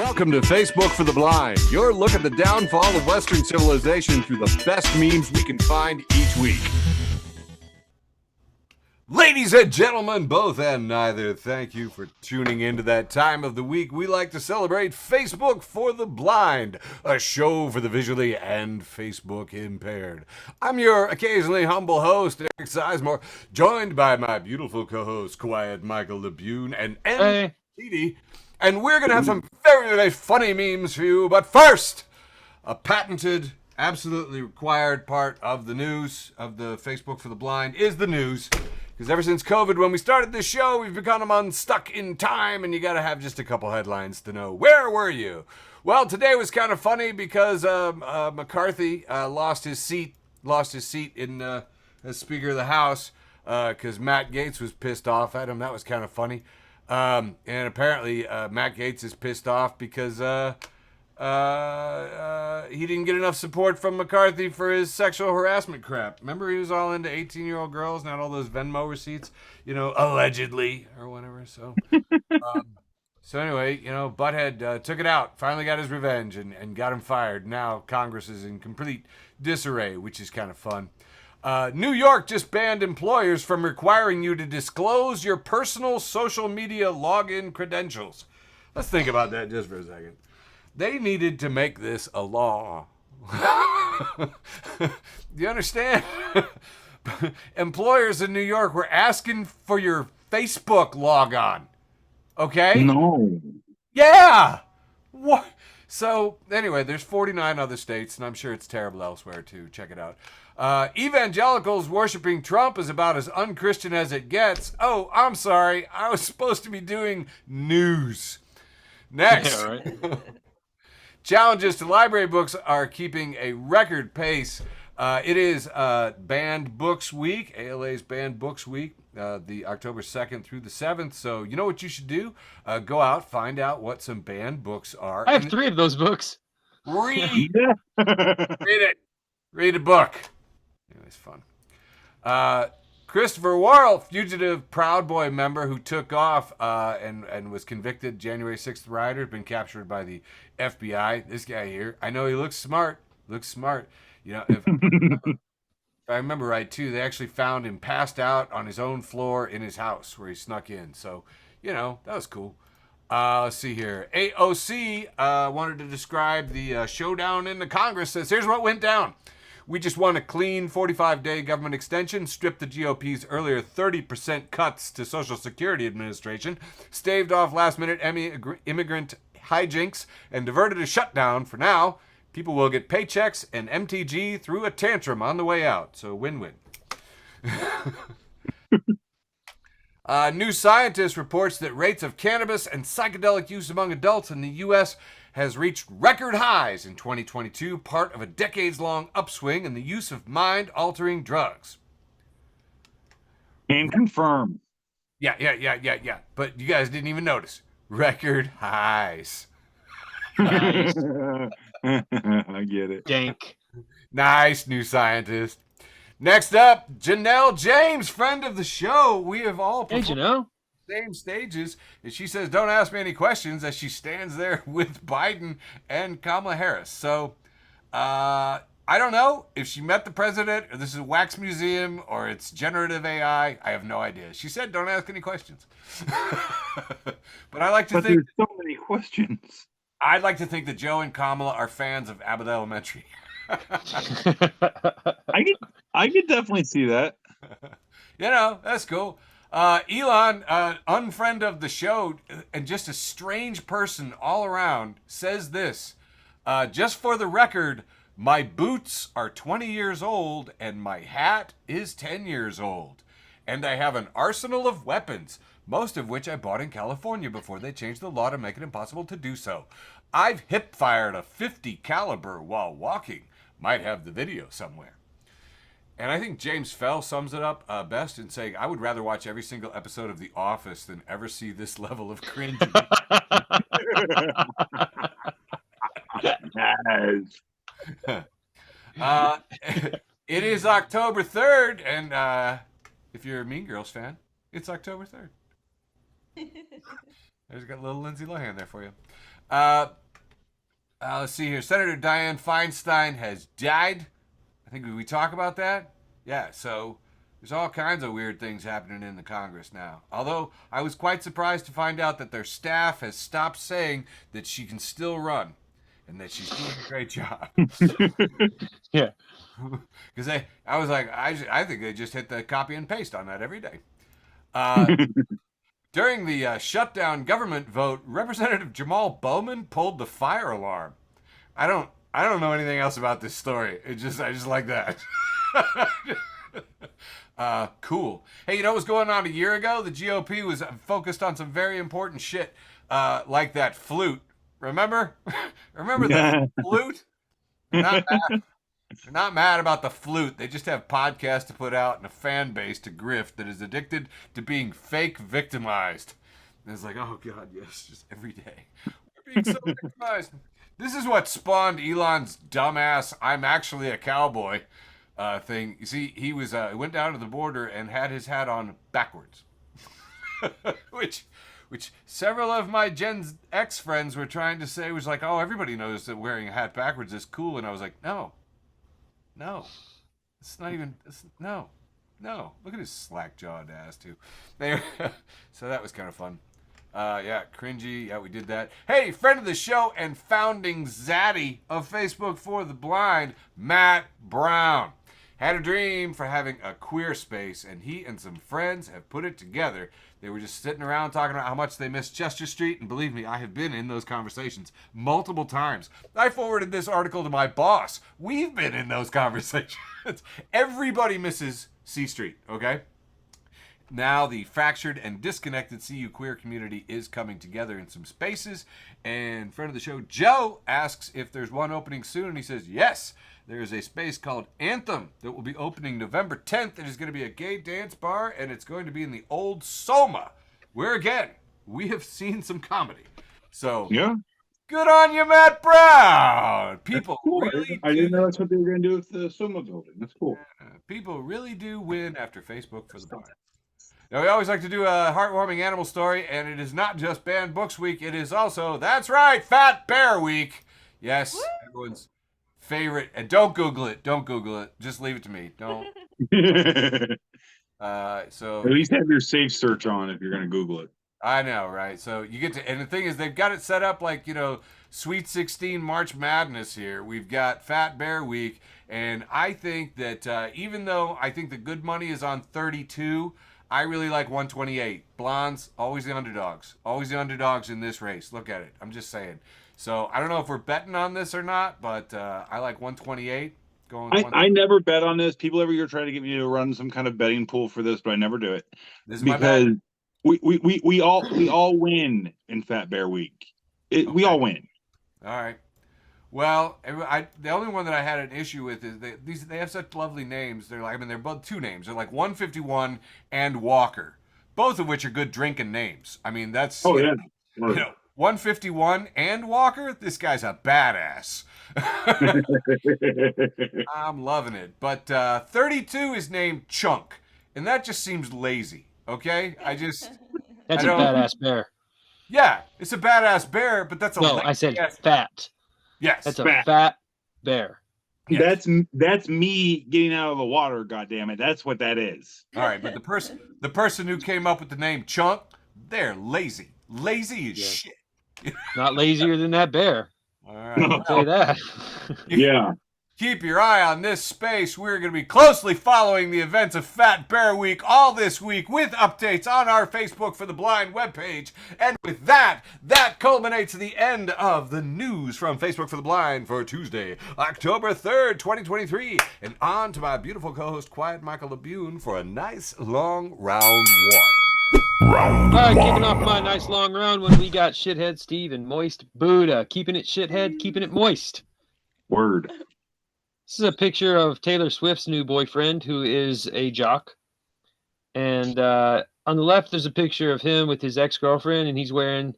Welcome to Facebook for the Blind, your look at the downfall of Western civilization through the best memes we can find each week. Ladies and gentlemen, both and neither, thank you for tuning into that time of the week we like to celebrate Facebook for the Blind, a show for the visually and Facebook impaired. I'm your occasionally humble host, Eric Sizemore, joined by my beautiful co-host, Quiet Michael LeBune, and N. Edie. And we're going to have some very, very funny memes for you. But first, a patented, absolutely required part of the news, of the Facebook for the Blind, is the news. Because ever since COVID, when we started this show, we've become unstuck in time, and you got to have just a couple headlines to know. Where were you? Well, today was kind of funny because McCarthy lost his seat in as Speaker of the House because Matt Gaetz was pissed off at him. That was kind of funny. And apparently Matt Gaetz is pissed off because he didn't get enough support from McCarthy for his sexual harassment crap. Remember, he was all into 18-year-old girls and had all those Venmo receipts, allegedly or whatever. So, anyway, Butthead took it out, finally got his revenge and got him fired. Now Congress is in complete disarray, which is kind of fun. New York just banned employers from requiring you to disclose your personal social media login credentials. Let's think about that just for a second. They needed to make this a law. Do you understand? Employers in New York were asking for your Facebook logon. Okay? No. Yeah! What? So, anyway, there's 49 other states, and I'm sure it's terrible elsewhere, too. Check it out. Evangelicals worshiping Trump is about as unchristian as it gets. Oh, I'm sorry. I was supposed to be doing news. Next. Yeah, right. Challenges to library books are keeping a record pace. It is Banned Books Week, ALA's Banned Books Week, the October 2nd through the 7th. So you know what you should do? Go out, find out what some banned books are. I have 3 of those books. Read. Read it. Read a book. Anyways, fun. Christopher Worrell, fugitive Proud Boy member who took off and was convicted January 6th rioter, has been captured by the FBI. This guy here, I know he looks smart. If I remember right, too, they actually found him passed out on his own floor in his house where he snuck in. So, that was cool. Let's see here. AOC wanted to describe the showdown in the Congress. Says, here's what went down. We just won a clean 45-day government extension, stripped the GOP's earlier 30% cuts to Social Security Administration, staved off last-minute immigrant hijinks, and diverted a shutdown for now. People will get paychecks and MTG through a tantrum on the way out. So win-win. New Scientist reports that rates of cannabis and psychedelic use among adults in the U.S. has reached record highs in 2022, part of a decades-long upswing in the use of mind-altering drugs. Can confirm. Yeah. But you guys didn't even notice. Record highs. Nice. I get it. Dank. Nice, New Scientist. Next up, Janelle James, friend of the show. We have all performed the same stages. And she says, don't ask me any questions, as she stands there with Biden and Kamala Harris. So, I don't know if she met the president, or this is a wax museum, or it's generative AI. I have no idea. She said, don't ask any questions. But I like to think... there's so many questions. I'd like to think that Joe and Kamala are fans of Abbott Elementary. I could definitely see that. That's cool. Elon, unfriend of the show and just a strange person all around, says this. Just for the record, my boots are 20 years old and my hat is 10 years old. And I have an arsenal of weapons, most of which I bought in California before they changed the law to make it impossible to do so. I've hip-fired a .50 caliber while walking. Might have the video somewhere. And I think James Fell sums it up best in saying, I would rather watch every single episode of The Office than ever see this level of cringe. It is October 3rd, and if you're a Mean Girls fan, it's October 3rd. There's got a little Lindsay Lohan there for you. Let's see here. Senator Dianne Feinstein has died. I think we talk about that. Yeah, so there's all kinds of weird things happening in the Congress now. Although I was quite surprised to find out that their staff has stopped saying that she can still run and that she's doing a great job. Yeah. Because I was like, I think they just hit the copy and paste on that every day. During the shutdown government vote, Representative Jamal Bowman pulled the fire alarm. I don't know anything else about this story. I just like that. Cool. Hey, you know what was going on a year ago? The GOP was focused on some very important shit, like that flute. Remember? Remember the flute? They're not mad about the flute. They just have podcasts to put out and a fan base to grift that is addicted to being fake victimized. And it's like, oh God, yes, just every day. We're being so victimized. This is what spawned Elon's dumbass "I'm actually a cowboy" thing. You see, he went down to the border and had his hat on backwards, which several of my Gen X friends were trying to say was like, oh, everybody knows that wearing a hat backwards is cool, and I was like, no, it's not even. No. Look at his slack-jawed ass too. So that was kind of fun. Yeah, cringy. Yeah, we did that. Hey, friend of the show and founding zaddy of Facebook for the Blind, Matt Brown, had a dream for having a queer space, and he and some friends have put it together. They were just sitting around talking about how much they miss Chester Street, and believe me, I have been in those conversations multiple times. I forwarded this article to my boss. We've been in those conversations. Everybody misses C Street, okay? Now the fractured and disconnected CU queer community is coming together in some spaces, and friend of the show, Joe, asks if there's one opening soon, and he says yes. There is a space called Anthem that will be opening November 10th. It is going to be a gay dance bar, and it's going to be in the old Soma, where, again, we have seen some comedy. So, Yeah. Good on you, Matt Brown. People Cool. really I didn't know that's what they were going to do with the Soma building. That's cool. people really do win after Facebook for the Blind. Now, we always like to do a heartwarming animal story, and it is not just Banned Books Week. It is also, that's right, Fat Bear Week. Yes, everyone's favorite. And don't Google it. Don't Google it. Just leave it to me. Don't. So at least have your safe search on if you're going to Google it. I know, right? So you get to, and the thing is, they've got it set up like, Sweet 16 March Madness here. We've got Fat Bear Week, and I think that even though I think the good money is on 32, I really like 128. Blondes, always the underdogs. Always the underdogs in this race. Look at it. I'm just saying. So I don't know if we're betting on this or not, but I like 128. I never bet on this. People every year try to get me to run some kind of betting pool for this, but I never do it. This is because my bet. we all win in Fat Bear Week. We all win. All right. Well, the only one that I had an issue with is they have such lovely names. They're both two names. They're like 151 and Walker, both of which are good drinking names. I mean, that's 151 and Walker. This guy's a badass. I'm loving it. But 32 is named Chunk, and that just seems lazy. Okay, that's a badass bear. Yeah, it's a badass bear, but that's a I said fat. Yes, that's a fat bear. Yes. That's me getting out of the water. Goddammit, that's what that is. All right, but the person who came up with the name Chunk, they're lazy as shit. Not lazier than that bear. All right, I'll tell you that. Yeah. Keep your eye on this space. We're going to be closely following the events of Fat Bear Week all this week with updates on our Facebook for the Blind webpage. And with that culminates the end of the news from Facebook for the Blind for Tuesday, October 3rd, 2023. And on to my beautiful co-host, Quiet Michael Labune, for a nice long round one. All right, kicking off my nice long round when we got Shithead Steve and Moist Buddha. Keeping it shithead, keeping it moist. Word. This is a picture of Taylor Swift's new boyfriend, who is a jock. And on the left, there's a picture of him with his ex-girlfriend, and he's wearing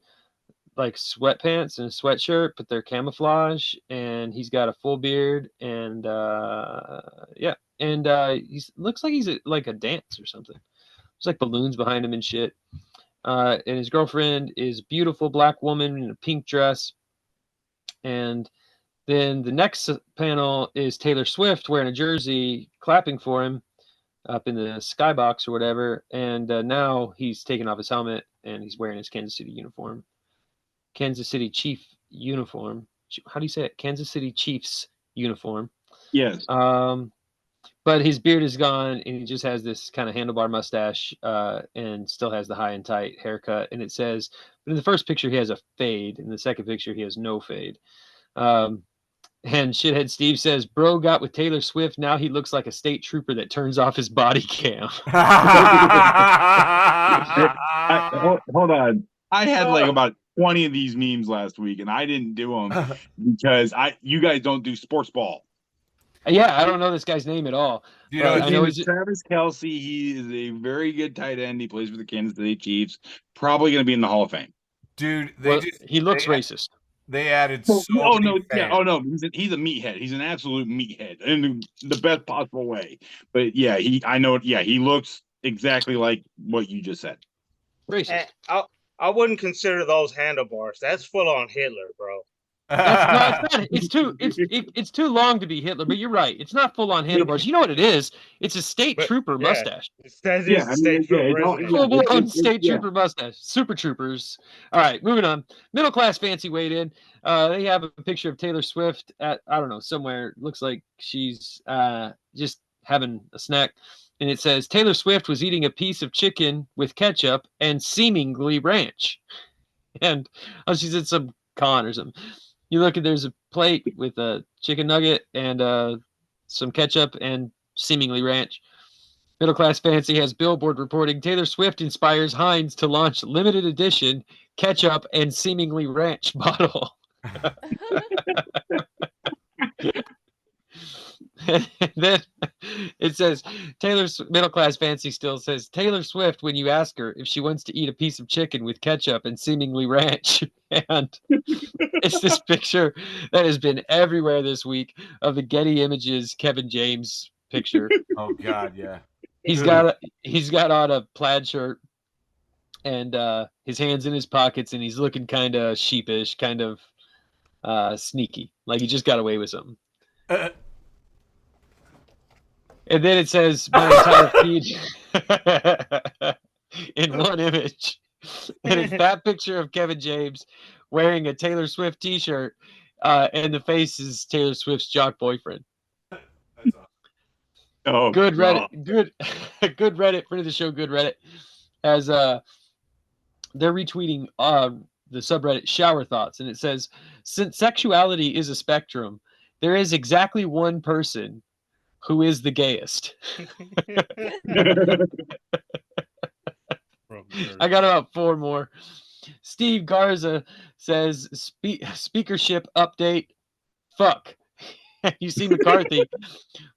like sweatpants and a sweatshirt, but they're camouflage. And he's got a full beard, and he looks like he's like a dance or something. There's like balloons behind him and shit. And his girlfriend is a beautiful black woman in a pink dress. And then the next panel is Taylor Swift wearing a jersey, clapping for him up in the skybox or whatever. And now he's taken off his helmet and he's wearing his Kansas City uniform. Kansas City Chief uniform. How do you say it? Kansas City Chiefs uniform. Yes. But his beard is gone and he just has this kind of handlebar mustache and still has the high and tight haircut. And it says, but in the first picture, he has a fade. In the second picture, he has no fade. And Shithead Steve says, bro got with Taylor Swift. Now he looks like a state trooper that turns off his body cam. Hold on. I had like about 20 of these memes last week, and I didn't do them because you guys don't do sports ball. Yeah, I don't know this guy's name at all. You know, his name is Travis Kelce. He is a very good tight end. He plays for the Kansas City Chiefs. Probably going to be in the Hall of Fame. Dude, he looks racist. They added he's a meathead. He's an absolute meathead in the best possible way. But yeah, he looks exactly like what you just said. Racist. I wouldn't consider those handlebars. That's full on Hitler, bro. It's too long to be Hitler, but you're right. It's not full on handlebars. You know what it is? It's a state trooper mustache. State trooper mustache. Super troopers. All right, moving on. Middle class fancy weighed in. They have a picture of Taylor Swift at, I don't know, somewhere. Looks like she's just having a snack. And it says, Taylor Swift was eating a piece of chicken with ketchup and seemingly ranch. And she's at some con or something. You look at, there's a plate with a chicken nugget and some ketchup and seemingly ranch. Middle Class Fancy has Billboard reporting Taylor Swift inspires Heinz to launch limited edition ketchup and seemingly ranch bottle. And then it says Middle Class Fancy still says Taylor Swift when you ask her if she wants to eat a piece of chicken with ketchup and seemingly ranch. And it's this picture that has been everywhere this week of the Getty Images Kevin James picture. Oh God, yeah. He's got on a plaid shirt and his hands in his pockets and he's looking kind of sheepish, kind of sneaky, like he just got away with something. And then it says my entire feed in one image. And it's that picture of Kevin James wearing a Taylor Swift t-shirt, and the face is Taylor Swift's jock boyfriend. That's awesome. Oh, good Reddit, good Reddit, friend of the show, good Reddit, as they're retweeting the subreddit Shower Thoughts, and it says, since sexuality is a spectrum, there is exactly one person who is the gayest. I got about 4 more. Steve Garza says, speakership update, fuck. You see McCarthy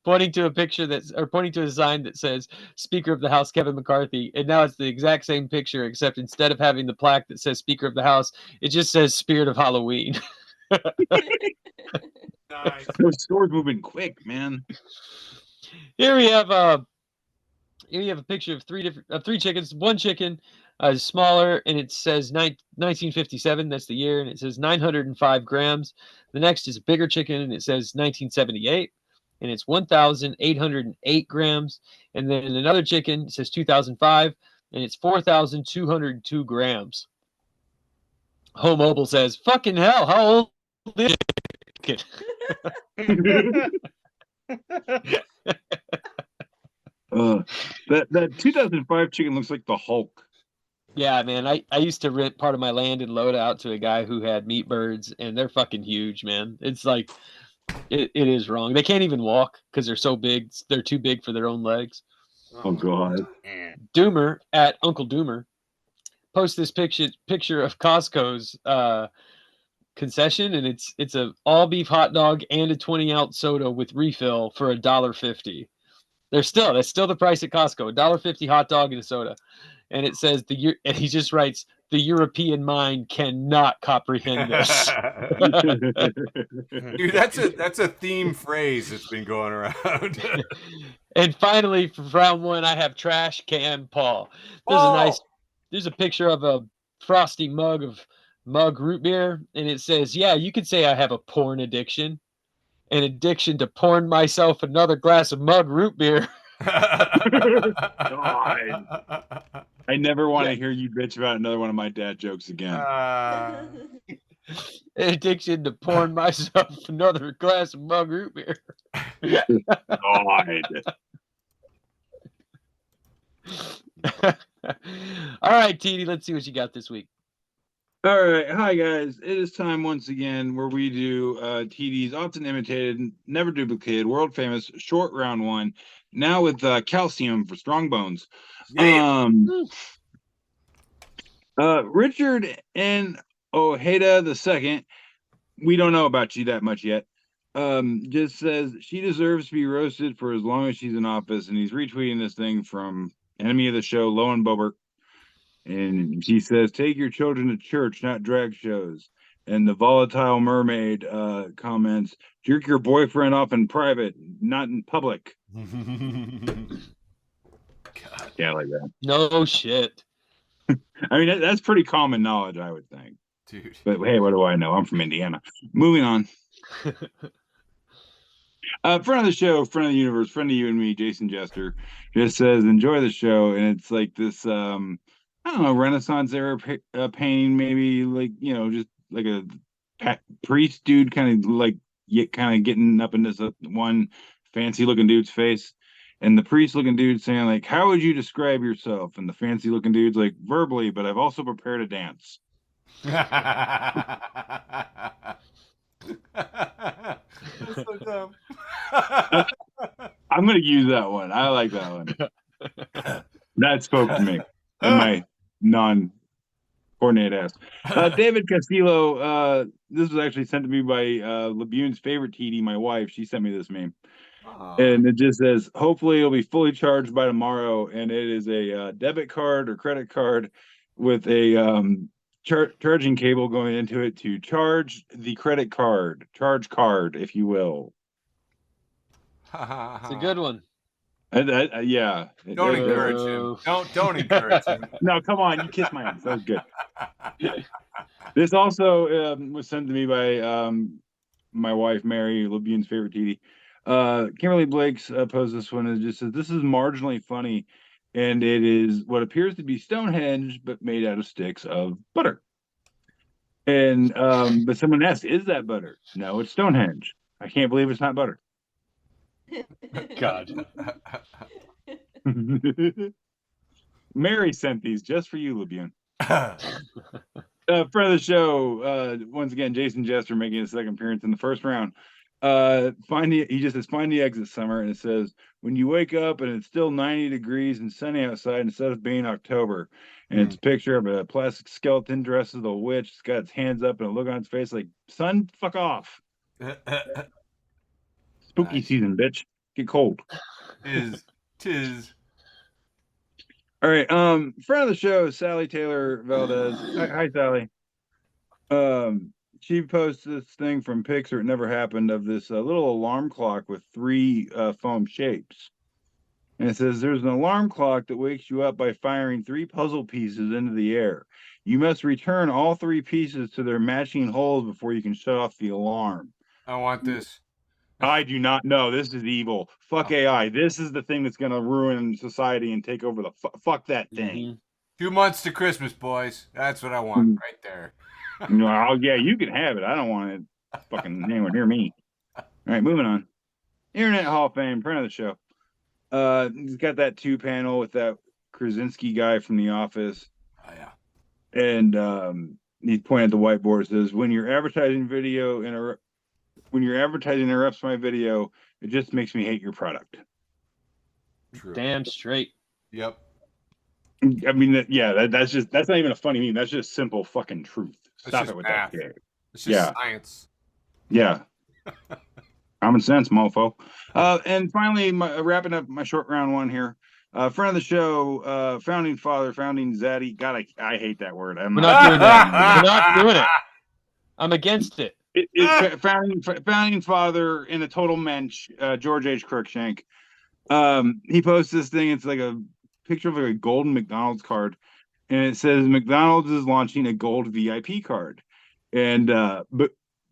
pointing to a sign that says Speaker of the House Kevin McCarthy, and now it's the exact same picture, except instead of having the plaque that says Speaker of the House, it just says Spirit of Halloween. Nice. Those stores moving quick, man. Here we have a picture of three chickens. One chicken is smaller, and it says 1957. That's the year, and it says 905 grams. The next is a bigger chicken, and it says 1978, and it's 1,808 grams. And then another chicken says 2005, and it's 4,202 grams. Home Mobile says, "Fucking hell, how old is it?" That 2005 chicken looks like the Hulk. Yeah, man. I used to rent part of my land and load out to a guy who had meat birds, and they're fucking huge, man. It's like it is wrong. They can't even walk because they're so big. They're too big for their own legs. Oh God. Doomer at Uncle Doomer posts this picture of Costco's concession, and it's a all beef hot dog and a 20-ounce soda with refill for $1.50. That's still the price at Costco, $1.50 hot dog and a soda. And it says and he just writes, the European mind cannot comprehend this. Dude, that's a theme phrase that's been going around. And finally, for round 1, I have Trash Can Paul. There's a nice There's a picture of a frosty mug of root beer, and it says, "Yeah, you could say I have a porn addiction, an addiction to pouring myself another glass of mug root beer." God. I never want to hear you bitch about another one of my dad jokes again. An addiction to pouring myself another glass of mug root beer. God. All right, TD, let's see what you got this week. All right. Hi, guys. It is time once again where we do TD's often imitated, never duplicated, world famous short round one. Now with calcium for strong bones. Yeah. Richard and Ojeda II, we don't know about you that much yet. Just says she deserves to be roasted for as long as she's in office, and he's retweeting this thing from enemy of the show, Lowen Bobert. And she says, take your children to church, not drag shows. And the volatile mermaid comments, jerk your boyfriend off in private, not in public. God. Yeah, like that. No shit. I mean, that's pretty common knowledge, I would think. Dude. But hey, what do I know? I'm from Indiana. Moving on. Friend of the show, friend of the universe, friend of you and me, Jason Jester, just says, enjoy the show. And it's like this, I don't know, Renaissance era painting, maybe like, you know, just like a priest dude kind of like getting up in this one fancy looking dude's face. And the priest looking dude saying, like, how would you describe yourself? And the fancy looking dude's like, verbally, but I've also prepared a dance. That's so dumb. I'm going to use that one. I like that one. That spoke to me and my non-coordinated ass. David Castillo, this was actually sent to me by Labune's favorite TD, my wife. She sent me this meme. And it just says, hopefully it'll be fully charged by tomorrow. And it is a debit card or credit card with a charging cable going into it to charge the credit card, charge card, if you will. It's a good one. Yeah. Don't encourage him. Don't encourage him. No, come on. You kiss my ass. That was good. This also was sent to me by my wife, Mary, Labune's favorite TD. Kimberly Blake's posed this one and just says, this is marginally funny, and it is what appears to be Stonehenge, but made out of sticks of butter. And but someone asked, is that butter? No, it's Stonehenge. I can't believe it's not butter. God. Mary sent these just for you, Labune. Friend of the show, once again, Jason Jester making his second appearance in the first round. He just says, find the exit summer, and it says, when you wake up and it's still 90 degrees and sunny outside instead of being October. And it's a picture of a plastic skeleton dressed as a witch. It's got its hands up and a look on its face like, son, fuck off. Spooky season, bitch. Get cold. Tis. All right. Friend of the show, Sally Taylor Valdez. Hi, Sally. She posts this thing from Pixar, It Never Happened, of this little alarm clock with 3 foam shapes. And it says, there's an alarm clock that wakes you up by firing 3 puzzle pieces into the air. You must return all 3 pieces to their matching holes before you can shut off the alarm. I want this. I do not know. This is evil. Fuck AI. This is the thing that's going to ruin society and take over the fuck that thing. 2 months to Christmas, boys. That's what I want right there. Oh, yeah, you can have it. I don't want it fucking anywhere near me. All right, moving on. Internet Hall of Fame, friend of the show. He's got that 2-panel with that Krasinski guy from The Office. Oh, yeah. And he's pointing at the whiteboard. Says, when your advertising interrupts my video, it just makes me hate your product. True. Damn straight. Yep. I mean, that's not even a funny meme. That's just simple fucking truth. Stop it with math. that shit. It's just science. Yeah. Common sense, mofo. And finally, wrapping up my short round one here. Friend of the show, founding father, founding zaddy. God, I hate that word. We're not doing that. We're not doing it. I'm against it. Founding father in a total mensch, George H. Cruikshank. He posts this thing. It's like a picture of like a golden McDonald's card, and it says McDonald's is launching a gold VIP card. And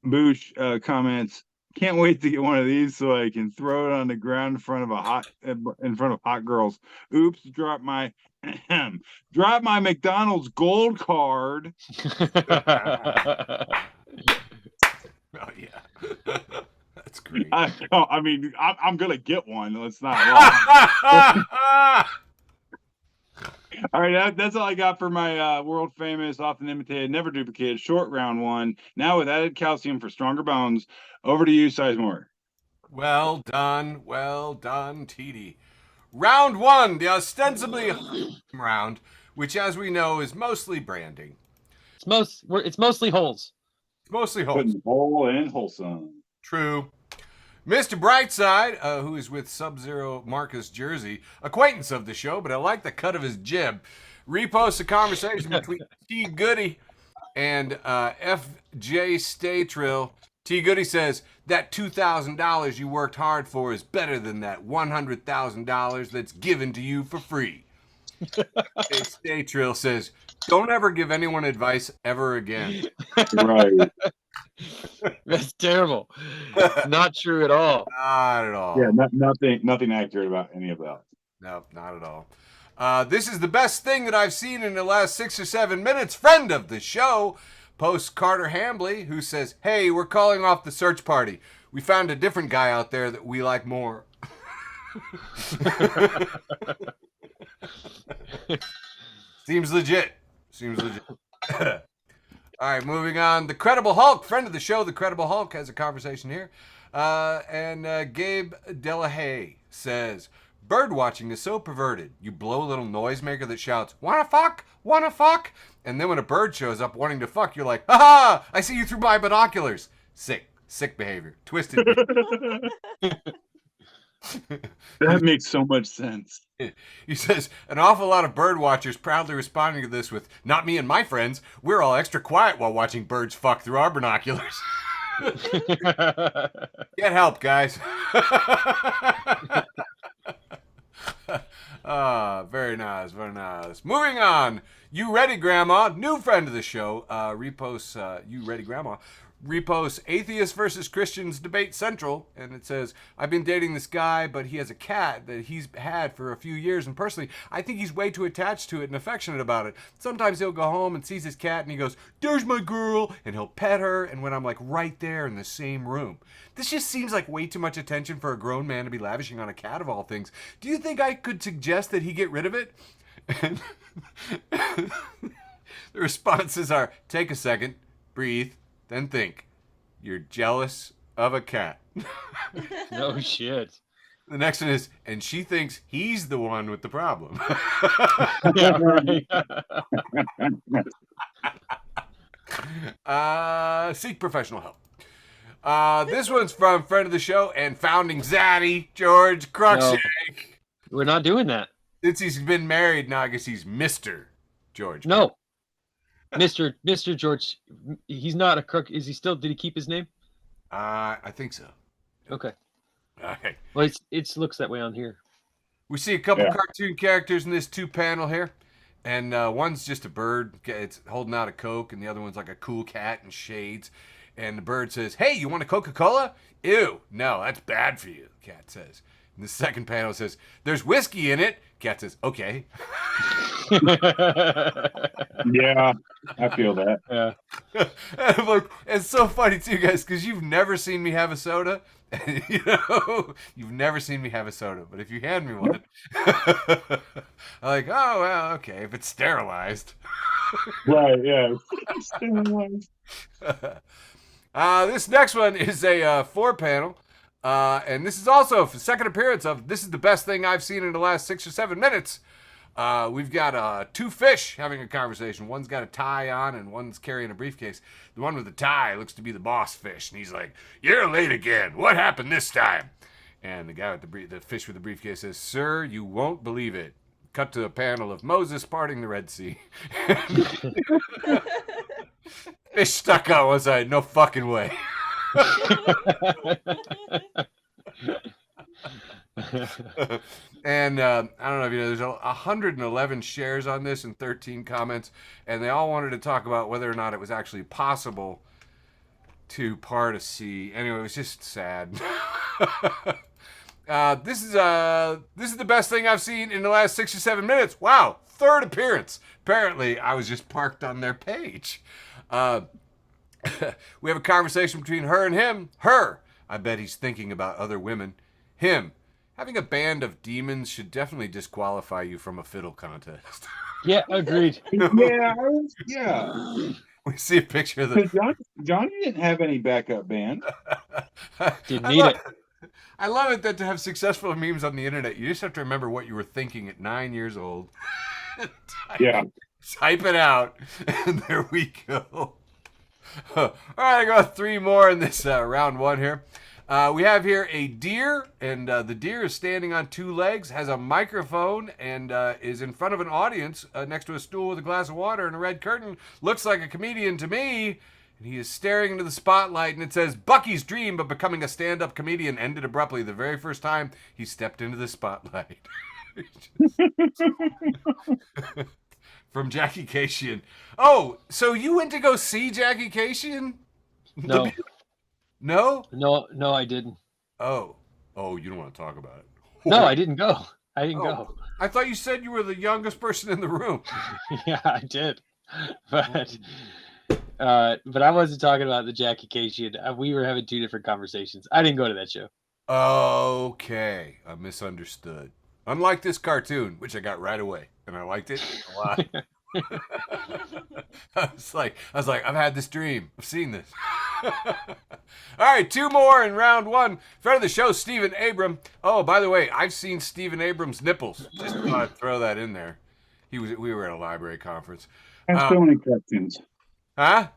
Boosh comments, "Can't wait to get one of these so I can throw it on the ground in front of hot girls. Oops, drop my McDonald's gold card." Oh yeah, that's great. I mean, I'm gonna get one. Let's not lie. All right, that's all I got for my world famous, often imitated, never duplicated short round one. Now with added calcium for stronger bones. Over to you, Sizemore. Well done, TD. Round one, the ostensibly round, which, as we know, is mostly branding. It's mostly holes. It's mostly holes. Putting whole and wholesome. True. Mr. Brightside, who is with Sub-Zero Marcus Jersey, acquaintance of the show, but I like the cut of his jib, reposts a conversation between T. Goody and F.J. Staytrill. T. Goody says, that $2,000 you worked hard for is better than that $100,000 that's given to you for free. Staytrill says, don't ever give anyone advice ever again. Right. That's terrible. Not true at all. Not at all. Yeah, nothing accurate about any of that. No, not at all. This is the best thing that I've seen in the last 6 or 7 minutes. Friend of the show, posts Carter Hambley, who says, hey, we're calling off the search party. We found a different guy out there that we like more. Seems legit. All right, moving on. The Credible Hulk, friend of the show, the Credible Hulk, has a conversation here. And Gabe Delahaye says, bird watching is so perverted. You blow a little noisemaker that shouts, wanna fuck? Wanna fuck? And then when a bird shows up wanting to fuck, you're like, ha! I see you through my binoculars. Sick behavior. Twisted behavior. That makes so much sense. He says, an awful lot of bird watchers proudly responding to this with, not me and my friends. We're all extra quiet while watching birds fuck through our binoculars. Get help, guys. Very nice. Moving on. You Ready, Grandma? New friend of the show. Reposts You Ready, Grandma. Reposts Atheists versus Christians Debate Central, and it says, I've been dating this guy, but he has a cat that he's had for a few years, and personally, I think he's way too attached to it and affectionate about it. Sometimes he'll go home and sees his cat, and he goes, there's my girl, and he'll pet her, and when I'm like right there in the same room. This just seems like way too much attention for a grown man to be lavishing on a cat of all things. Do you think I could suggest that he get rid of it? And the responses are, take a second, breathe, then think. You're jealous of a cat. No shit. The next one is, and she thinks he's the one with the problem. Yeah, right. Seek professional help. This one's from friend of the show and founding Zaddy, George Cruikshank. No, we're not doing that. Since he's been married, now I guess he's Mr. George. No. Mr. George, he's not a crook. Is he still? Did he keep his name? I think so. Okay. All right. Well, it looks that way on here. We see a couple cartoon characters in this 2-panel here, and one's just a bird. It's holding out a Coke, and the other one's like a cool cat in shades. And the bird says, "Hey, you want a Coca-Cola?" "Ew, no, that's bad for you," the cat says. And the second panel says, "There's whiskey in it." Cat says, "Okay." Yeah, I feel that. Yeah. And look, it's so funny too, guys, because you've never seen me have a soda. You've never seen me have a soda, but if you hand me one, I'm like, oh well, okay, if it's sterilized. Right? Yeah. Sterilized. This next one is a 4-panel. And this is also a second appearance of this is the best thing I've seen in the last 6 or 7 minutes. We've got 2 fish having a conversation. One's got a tie on and one's carrying a briefcase. The one with the tie looks to be the boss fish. And he's like, "You're late again. What happened this time?" And the guy with the fish with the briefcase says, "Sir, you won't believe it." Cut to a panel of Moses parting the Red Sea. Fish stuck on one side. No fucking way. And I don't know if you know, there's 111 shares on this and 13 comments, and they all wanted to talk about whether or not it was actually possible to part a sea. Anyway, it was just sad. This is the best thing I've seen in the last 6 or 7 minutes. Wow, third appearance. Apparently, I was just parked on their page. We have a conversation between her and him. Her, I bet he's thinking about other women. Him, having a band of demons should definitely disqualify you from a fiddle contest. Yeah, agreed. Yeah. We see a picture of the. Johnny didn't have any backup band. Didn't need it. I love it that to have successful memes on the internet, you just have to remember what you were thinking at 9 years old. Yeah. Type it out, and there we go. All right, I got 3 more in this round 1 here. We have here a deer, and the deer is standing on 2 legs, has a microphone, and is in front of an audience next to a stool with a glass of water and a red curtain. Looks like a comedian to me. And he is staring into the spotlight, and it says, Bucky's dream of becoming a stand-up comedian ended abruptly the very first time he stepped into the spotlight. From Jackie Cation. Oh, so you went to go see Jackie Cation? No. No? No, I didn't. Oh, you don't want to talk about it. No, I didn't go. I didn't go. I thought you said you were the youngest person in the room. Yeah, I did. But I wasn't talking about the Jackie Cation. We were having 2 different conversations. I didn't go to that show. Okay, I misunderstood. Unlike this cartoon, which I got right away, and I liked it a lot. I was like, I've had this dream. I've seen this. All right, 2 more in round 1. Friend of the show, Stephen Abram. Oh, by the way, I've seen Stephen Abram's nipples. Just thought I'd throw that in there. We were at a library conference. Have so many questions. Huh?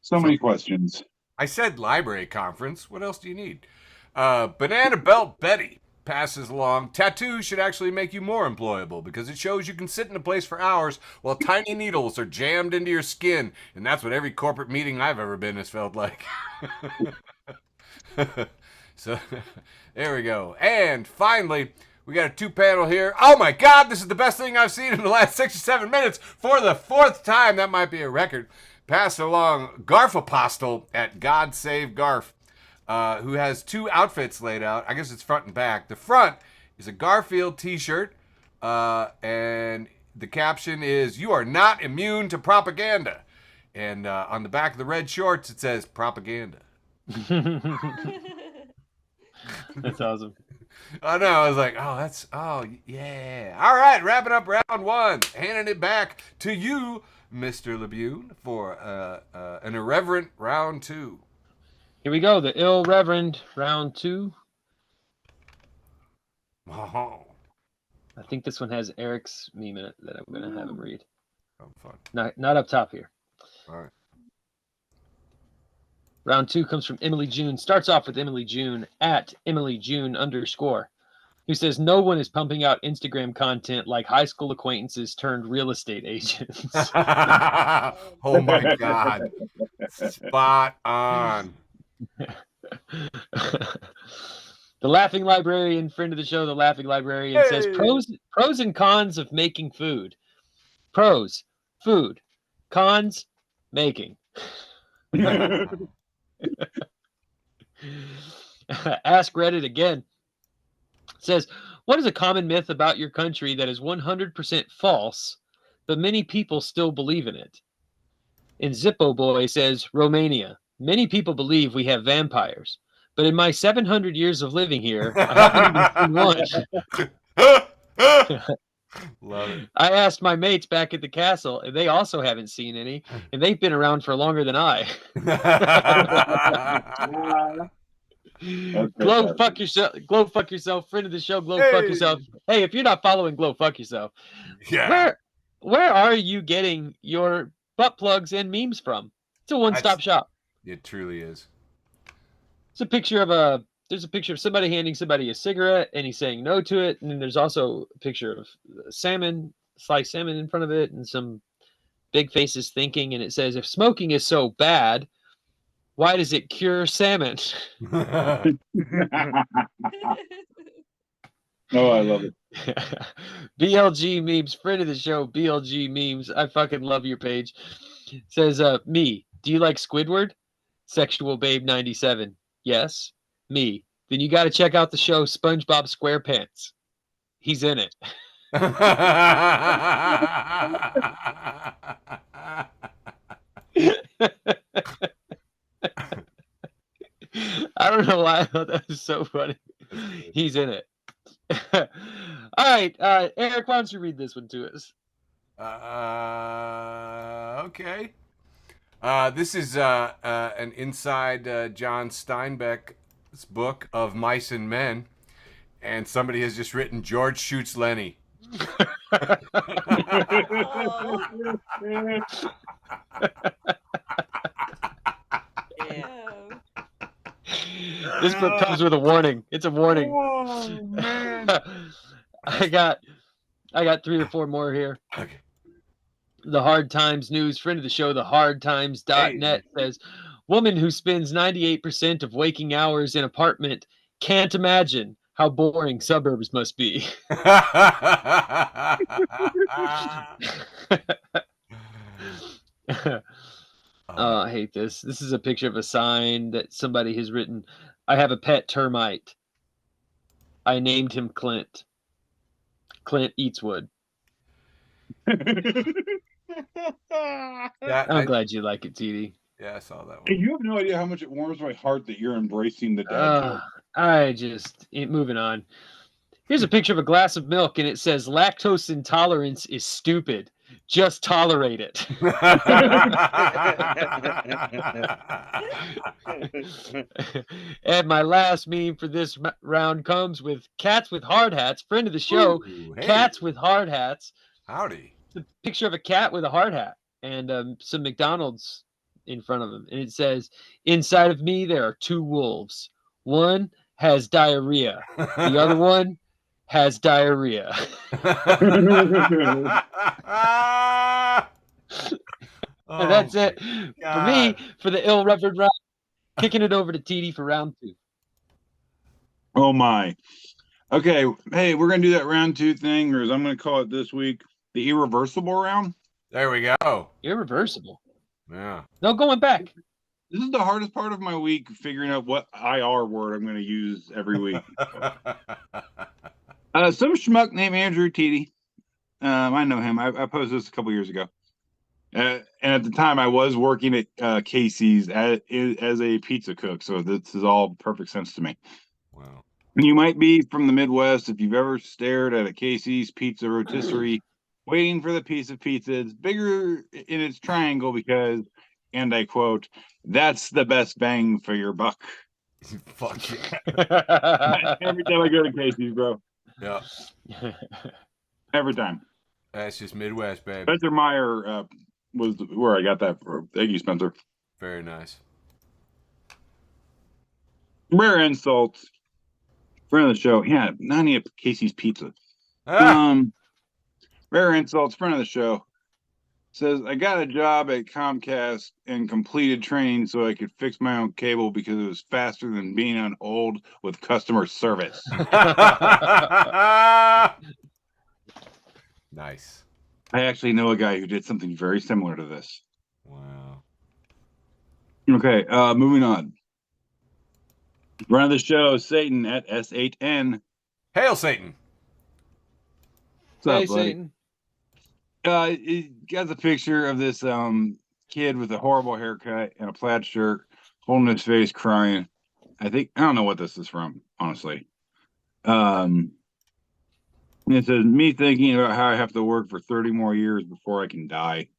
So many questions. I said library conference. What else do you need? Banana Belt Betty passes along. Tattoos should actually make you more employable because it shows you can sit in a place for hours while tiny needles are jammed into your skin. And that's what every corporate meeting I've ever been has felt like. So there we go. And finally, we got a 2-panel here. Oh my God, this is the best thing I've seen in the last 6 or 7 minutes for the 4th time. That might be a record. Pass along Garf Apostle at God Save Garf, who has 2 outfits laid out. I guess it's front and back. The front is a Garfield t-shirt, and the caption is, "You are not immune to propaganda." And on the back of the red shorts, it says, propaganda. That's awesome. I know. I was like, oh, yeah. All right, wrapping up round 1. Handing it back to you, Mr. Labune, for an irreverent round 2. Here we go. The Ill Reverend round 2. Oh, I think this one has Eric's meme in it that I'm going to have him read. fun. Not up top here. All right. Round 2 comes from Emily June. Starts off with Emily June at Emily June _, who says no one is pumping out Instagram content like high school acquaintances turned real estate agents. Oh my God. Spot on. The Laughing Librarian, friend of the show, the Laughing Librarian, says pros and cons of making food. Pros, food. Cons, making. Ask Reddit again. Says, what is a common myth about your country that is 100% false, but many people still believe in it? And Zippo Boy says, Romania. Many people believe we have vampires, but in my 700 years of living here, I haven't even seen one. Love it. I asked my mates back at the castle, and they also haven't seen any, and they've been around for longer than I. Glow fuck yourself, friend of the show, fuck yourself. Hey, if you're not following Glow fuck yourself, Yeah. where are you getting your butt plugs and memes from? It's a one-stop shop. It truly is. There's a picture of somebody handing somebody a cigarette and he's saying no to it, and then there's also a picture of sliced salmon in front of it, and some big faces thinking, and it says, if smoking is so bad, why does it cure salmon? Oh, I love it. BLG memes, friend of the show, BLG memes. I fucking love your page. Says, me, do you like Squidward? Sexual Babe 97. Yes. Me. Then you got to check out the show SpongeBob SquarePants. He's in it. I don't know why I thought that was so funny. He's in it. All right, Eric, why don't you read this one to us? Okay. This is an inside John Steinbeck's book of Mice and Men, and somebody has just written George shoots Lenny. Ew. This book comes with a warning. It's a warning. Oh man! I got 3 or 4 more here. Okay. The Hard Times News, friend of the show, thehardtimes.net says, woman who spends 98% of waking hours in apartment can't imagine how boring suburbs must be. I hate this. This is a picture of a sign that somebody has written, I have a pet termite. I named him Clint. Clint eats wood. I'm glad you like it, TD. Yeah, I saw that one. You have no idea how much it warms my heart that you're embracing the dad joke. Moving on. Here's a picture of a glass of milk, and it says lactose intolerance is stupid. Just tolerate it. And my last meme for this round comes with Cats with Hard Hats, friend of the show. Ooh, hey. Cats with Hard Hats. Howdy. It's a picture of a cat with a hard hat and some McDonald's in front of him. And it says, inside of me, there are 2 wolves. One has diarrhea. The other one has diarrhea. And that's it for me for the ill reverend round. Kicking it over to TD for round 2. Oh my. Okay, hey, we're gonna do that round 2 thing, or as I'm gonna call it this week, the irreversible round. There we go. Irreversible. Yeah. No going back. This is the hardest part of my week, figuring out what IR word I'm gonna use every week. Some schmuck named Andrew Teedy. I know him. I posted this a couple years ago. And at the time, I was working at Casey's as a pizza cook, so this is all perfect sense to me. Wow. And you might be from the Midwest. If you've ever stared at a Casey's pizza rotisserie, waiting for the piece of pizza, it's bigger in its triangle because, and I quote, "That's the best bang for your buck." Fuck yeah. Every time I go to Casey's, bro. Yeah. Every time. That's just Midwest, baby. Spencer Meyer was where I got that from. Thank you, Spencer. Very nice. Rare insults. Friend of the show. Yeah, not even Casey's Pizza. Ah! Rare insults. Friend of the show. Says, I got a job at Comcast and completed training so I could fix my own cable because it was faster than being on hold with customer service. Nice. I actually know a guy who did something very similar to this. Wow. Okay, moving on. Run of the show, Satan at S8N. Hail Satan. What's up, Hey, buddy? Satan. It got the picture of this kid with a horrible haircut and a plaid shirt, holding his face, crying. I don't know what this is from, honestly. It says, me thinking about how I have to work for 30 more years before I can die.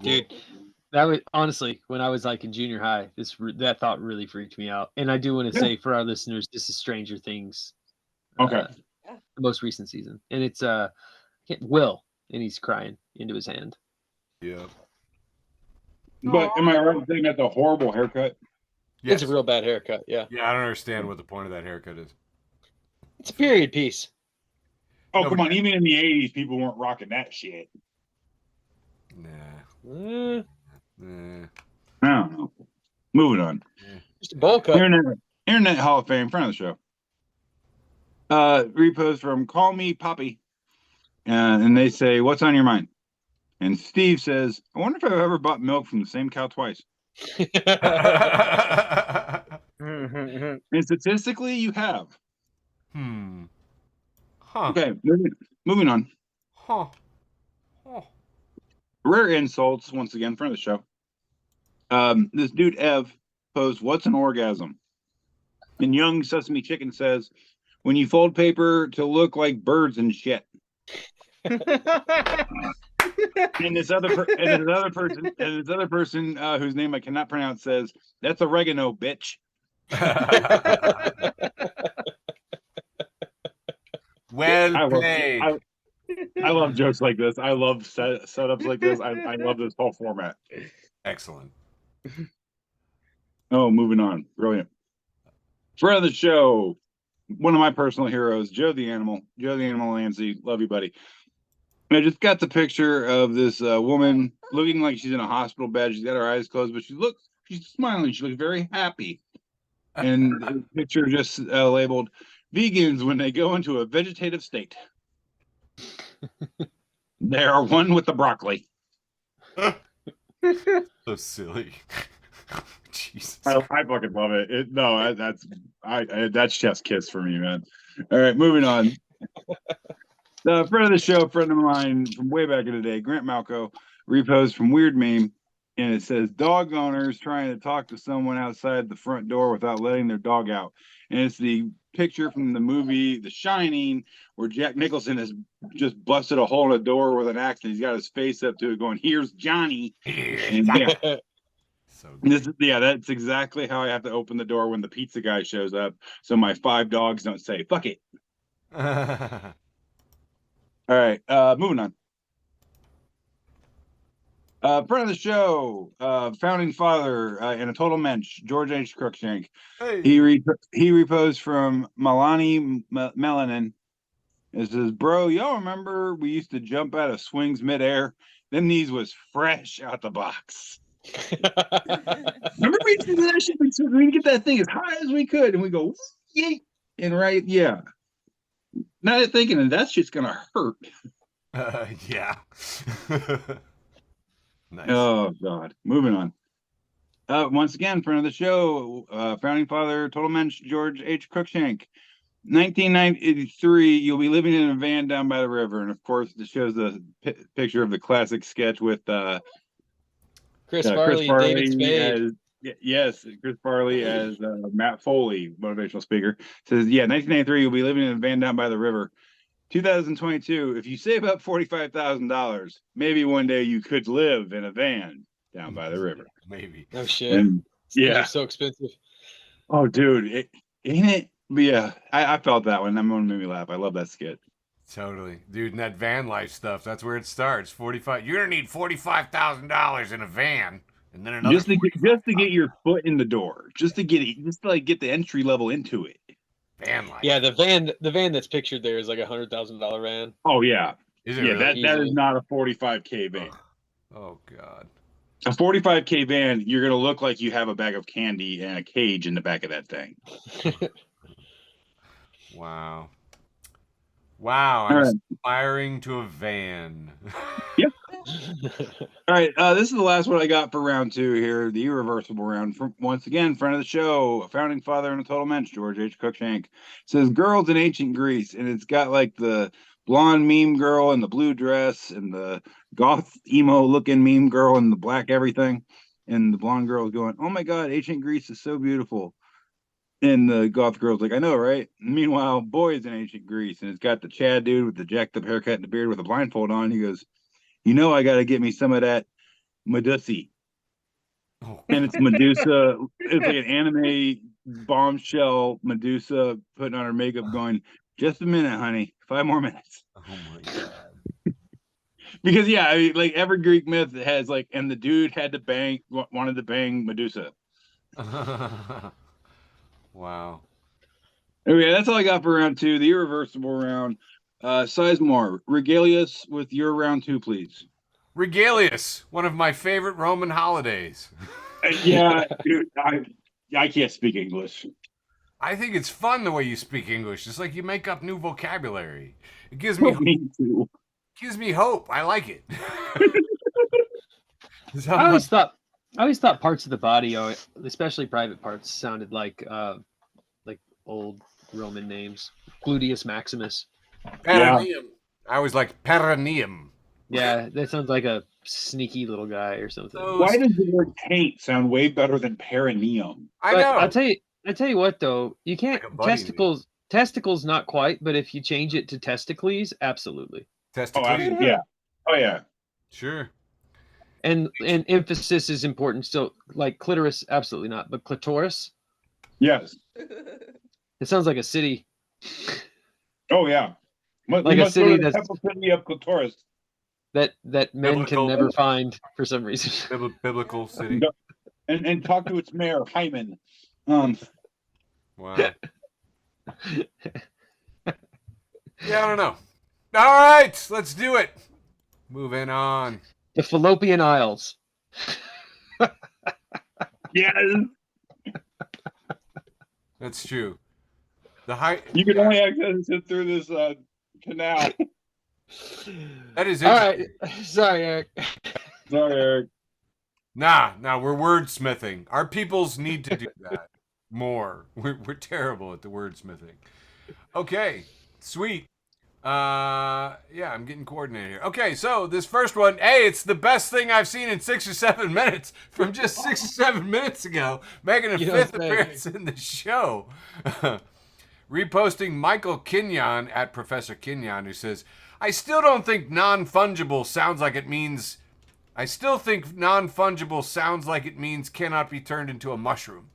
Dude, that was honestly when I was like in junior high, that thought really freaked me out. And I do want to say for our listeners, this is Stranger Things. Okay. The most recent season. And it's Will, and he's crying into his hand. Yeah. But am I right in saying that's a horrible haircut? Yes. It's a real bad haircut, yeah. Yeah, I don't understand what the point of that haircut is. It's a period piece. Oh, No, come but- on. Even in the 80s, people weren't rocking that shit. Nah. Nah. I don't know. Moving on. Just a bowl cut. Internet Hall of Fame, friend of the show. Repost from Call Me Poppy. And they say, "What's on your mind?" And Steve says, "I wonder if I've ever bought milk from the same cow twice." And statistically, you have. Huh. Okay, moving on. Huh. Huh. Rare insults, once again, friend of the show. This dude, Ev, posed, "What's an orgasm?" And Young Sesame Chicken says, "When you fold paper to look like birds and shit." And this other person whose name I cannot pronounce says, "That's oregano, bitch." Well played. I love jokes like this. I love setups like this. I love this whole format. Excellent. Oh, moving on. Brilliant. Friend of the show, one of my personal heroes, Joe the Animal Lancy. Love you, buddy. I just got the picture of this woman looking like she's in a hospital bed. She's got her eyes closed, but she's smiling. She looks very happy. And the picture just labeled, "Vegans when they go into a vegetative state. They are one with the broccoli." So silly. Jesus. I fucking love it. That's chef's kiss for me, man. All right, moving on. The friend of the show, friend of mine from way back in the day, Grant Malco, repost from Weird Meme, and it says, "Dog owners trying to talk to someone outside the front door without letting their dog out." And it's the picture from the movie The Shining, where Jack Nicholson has just busted a hole in a door with an axe, and he's got his face up to it, going, "Here's Johnny." And yeah. So good. That's exactly how I have to open the door when the pizza guy shows up, so my 5 dogs don't say "fuck it." All right, moving on. Friend of the show, founding father and a total mensch, George H. Crookshank. Hey. He reposed from Milani Melanin. It says, "Bro, y'all remember we used to jump out of swings midair? Them knees was fresh out the box." Remember we did that shit? We'd get that thing as high as we could, and we go, "Yay!" And right, yeah. Now they're thinking that shit's gonna hurt. Yeah. Nice. Oh God. Moving on. Once again, friend of the show, founding father, total mensch, George H. Crookshank. 1993, you'll be living in a van down by the river, and of course, this shows the picture of the classic sketch with Chris Farley and David Spade. Chris Farley as Matt Foley, motivational speaker. Says, "Yeah, 1993, you'll be living in a van down by the river. 2022, if you save up $45,000, maybe one day you could live in a van down by the river." Maybe. No shit. And yeah, so expensive. oh dude, ain't it? But yeah, I felt that one. That one made me laugh. I love that skit. Totally, dude. And that van life stuff, that's where it starts. 45. You're gonna need $45,000 in a van, and then another just to get your foot in the door, just to like get the entry level into it. Van life. Yeah, the van that's pictured there is like $100,000 van. Oh yeah, Is it yeah. really? That is not a 45K van. Oh God. A 45K van, you're gonna look like you have a bag of candy and a cage in the back of that thing. Wow. Wow, I'm aspiring to a van. Yep. All right, this is the last one I got for round 2 here, the irreversible round. Once again, friend of the show, a founding father and a total mensch, George H. Crookshank. Says, "Girls in ancient Greece," and it's got like the blonde meme girl in the blue dress and the goth emo looking meme girl in the black everything, and the blonde girl is going, "Oh my God, ancient Greece is so beautiful." And the goth girl's like, "I know, right?" Meanwhile, boys in ancient Greece, and it's got the Chad dude with the jacked up haircut and the beard with a blindfold on. He goes, "You know, I got to get me some of that Medusa." Oh, And it's Medusa. It's like an anime bombshell Medusa putting on her makeup, going, "Just a minute, honey, 5 more minutes." oh my God. Because yeah, I mean, like every Greek myth has like, and the dude wanted to bang Medusa. Wow. Okay, that's all I got for round 2, the irreversible round. Sizemore, regale us with your round 2, please. Regalius, one of my favorite Roman holidays. Yeah, dude, I can't speak English. I think it's fun the way you speak English. It's like you make up new vocabulary. It gives me hope. I like it. I always thought parts of the body, especially private parts, sounded like old Roman names. Gluteus Maximus. Perineum. I always like perineum. Yeah, that sounds like a sneaky little guy or something. Why does the word taint sound way better than perineum? I know. I'll tell you what though, you can't testicles not quite, but if you change it to testicles, absolutely. Testicles. Oh yeah. Sure. And emphasis is important. So like clitoris, absolutely not, but clitoris. Yes. It sounds like a city. Oh yeah. Like a city that's city of clitoris. That men can never find for some reason. Biblical city. And talk to its mayor, Hyman. Wow. Yeah, I don't know. All right, let's do it. Moving on. The Fallopian Isles. Yes. That's true. You can only access it through this canal. That is all right. Sorry, Eric. Sorry, Eric. Nah, we're wordsmithing. Our peoples need to do that more. We're terrible at the wordsmithing. Okay, sweet. Yeah, I'm getting coordinated here. Okay, so this first one, hey, it's the best thing I've seen in 6 or 7 minutes from just 6 or 7 minutes ago, making a fifth appearance in the show. Reposting Michael Kinyon at Professor Kinyon, who says, I still think non-fungible sounds like it means cannot be turned into a mushroom.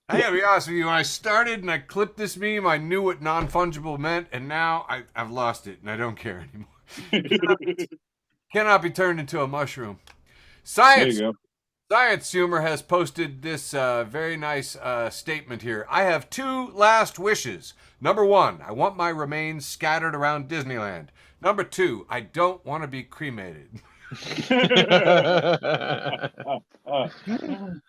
I gotta be honest with you, when I started and I clipped this meme, I knew what non-fungible meant, and now I've lost it, and I don't care anymore. Cannot be turned into a mushroom. Science Humor has posted this very nice statement here. I have 2 last wishes. Number 1, I want my remains scattered around Disneyland. Number 2, I don't want to be cremated.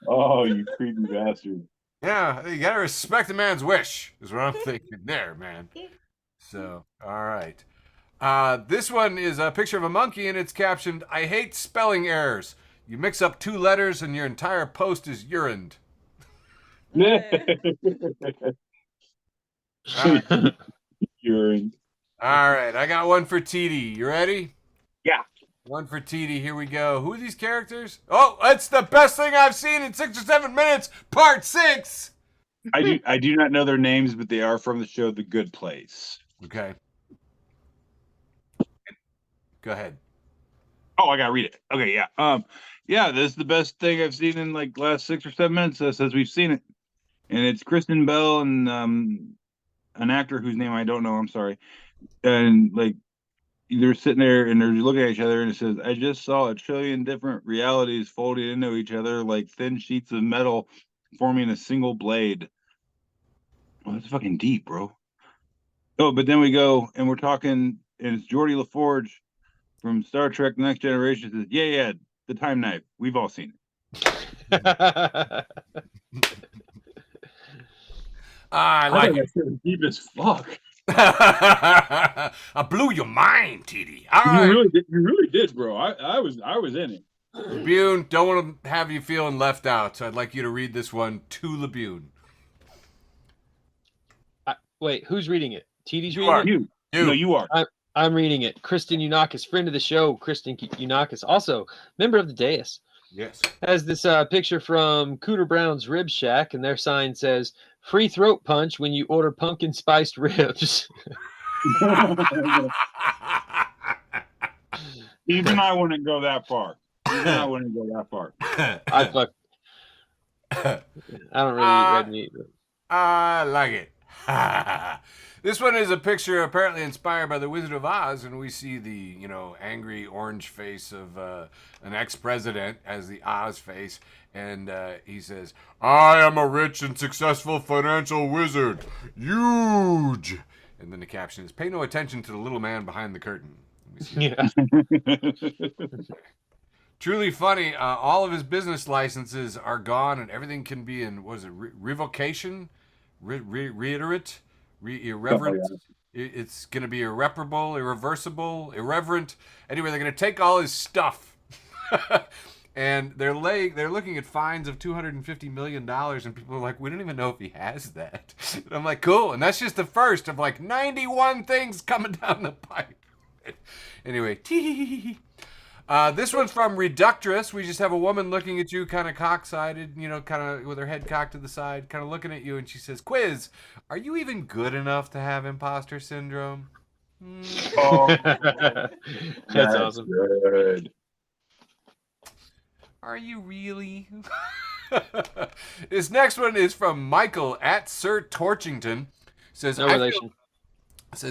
Oh, you creepy bastard. Yeah, you gotta respect a man's wish, is what I'm thinking there, man. So, all right. This one is a picture of a monkey, and it's captioned, I hate spelling errors. You mix up 2 letters, and your entire post is urined. Urine. All right, I got one for TD. You ready? Yeah. One for TD. Here we go. Who are these characters? Oh, it's the best thing I've seen in 6 or 7 minutes. Part 6. I do not know their names, but they are from the show The Good Place. Okay. Go ahead. Oh, I gotta read it. Okay, yeah. Yeah, this is the best thing I've seen in like last 6 or 7 minutes since we've seen it. And it's Kristen Bell and an actor whose name I don't know. I'm sorry. And like they're sitting there and they're looking at each other, and it says, I just saw a trillion different realities folded into each other like thin sheets of metal forming a single blade. Well, that's fucking deep, bro. Oh, but then we go and we're talking, and it's Geordie LaForge from Star Trek The Next Generation says, yeah, the time knife. We've all seen it. I like it. That's deep as fuck. I blew your mind, TD. All right. You really did, bro. I was in it. Labune, don't want to have you feeling left out, so I'd like you to read this one to Labune. Wait, who's reading it? TD's reading it? No, you are. I'm reading it. Kristen Unakis, friend of the show. Kristen Unakis, also member of the dais. Yes. Has this picture from Cooter Brown's Rib Shack, and their sign says, free throat punch when you order pumpkin spiced ribs. Even I wouldn't go that far. I don't really eat red meat. But... I like it. This one is a picture apparently inspired by The Wizard of Oz, and we see the, angry orange face of an ex-president as the Oz face, and he says, I am a rich and successful financial wizard. Huge! And then the caption is, pay no attention to the little man behind the curtain. Yeah. Truly funny. All of his business licenses are gone, and everything can be in revocation, reiterate, irreverent. It's going to be irreparable, irreversible, irreverent. Anyway, they're going to take all his stuff, and they're looking at fines of $250 million, and people are like, we don't even know if he has that. And I'm like, cool, and that's just the first of like 91 things coming down the pipe. Anyway, this one's from Reductress. We just have a woman looking at you kind of cock-sided, kind of with her head cocked to the side, kind of looking at you, and she says, quiz, are you even good enough to have imposter syndrome? Oh, That's awesome. Good. Are you really? This next one is from Michael at Sir Torchington. Says, No relation.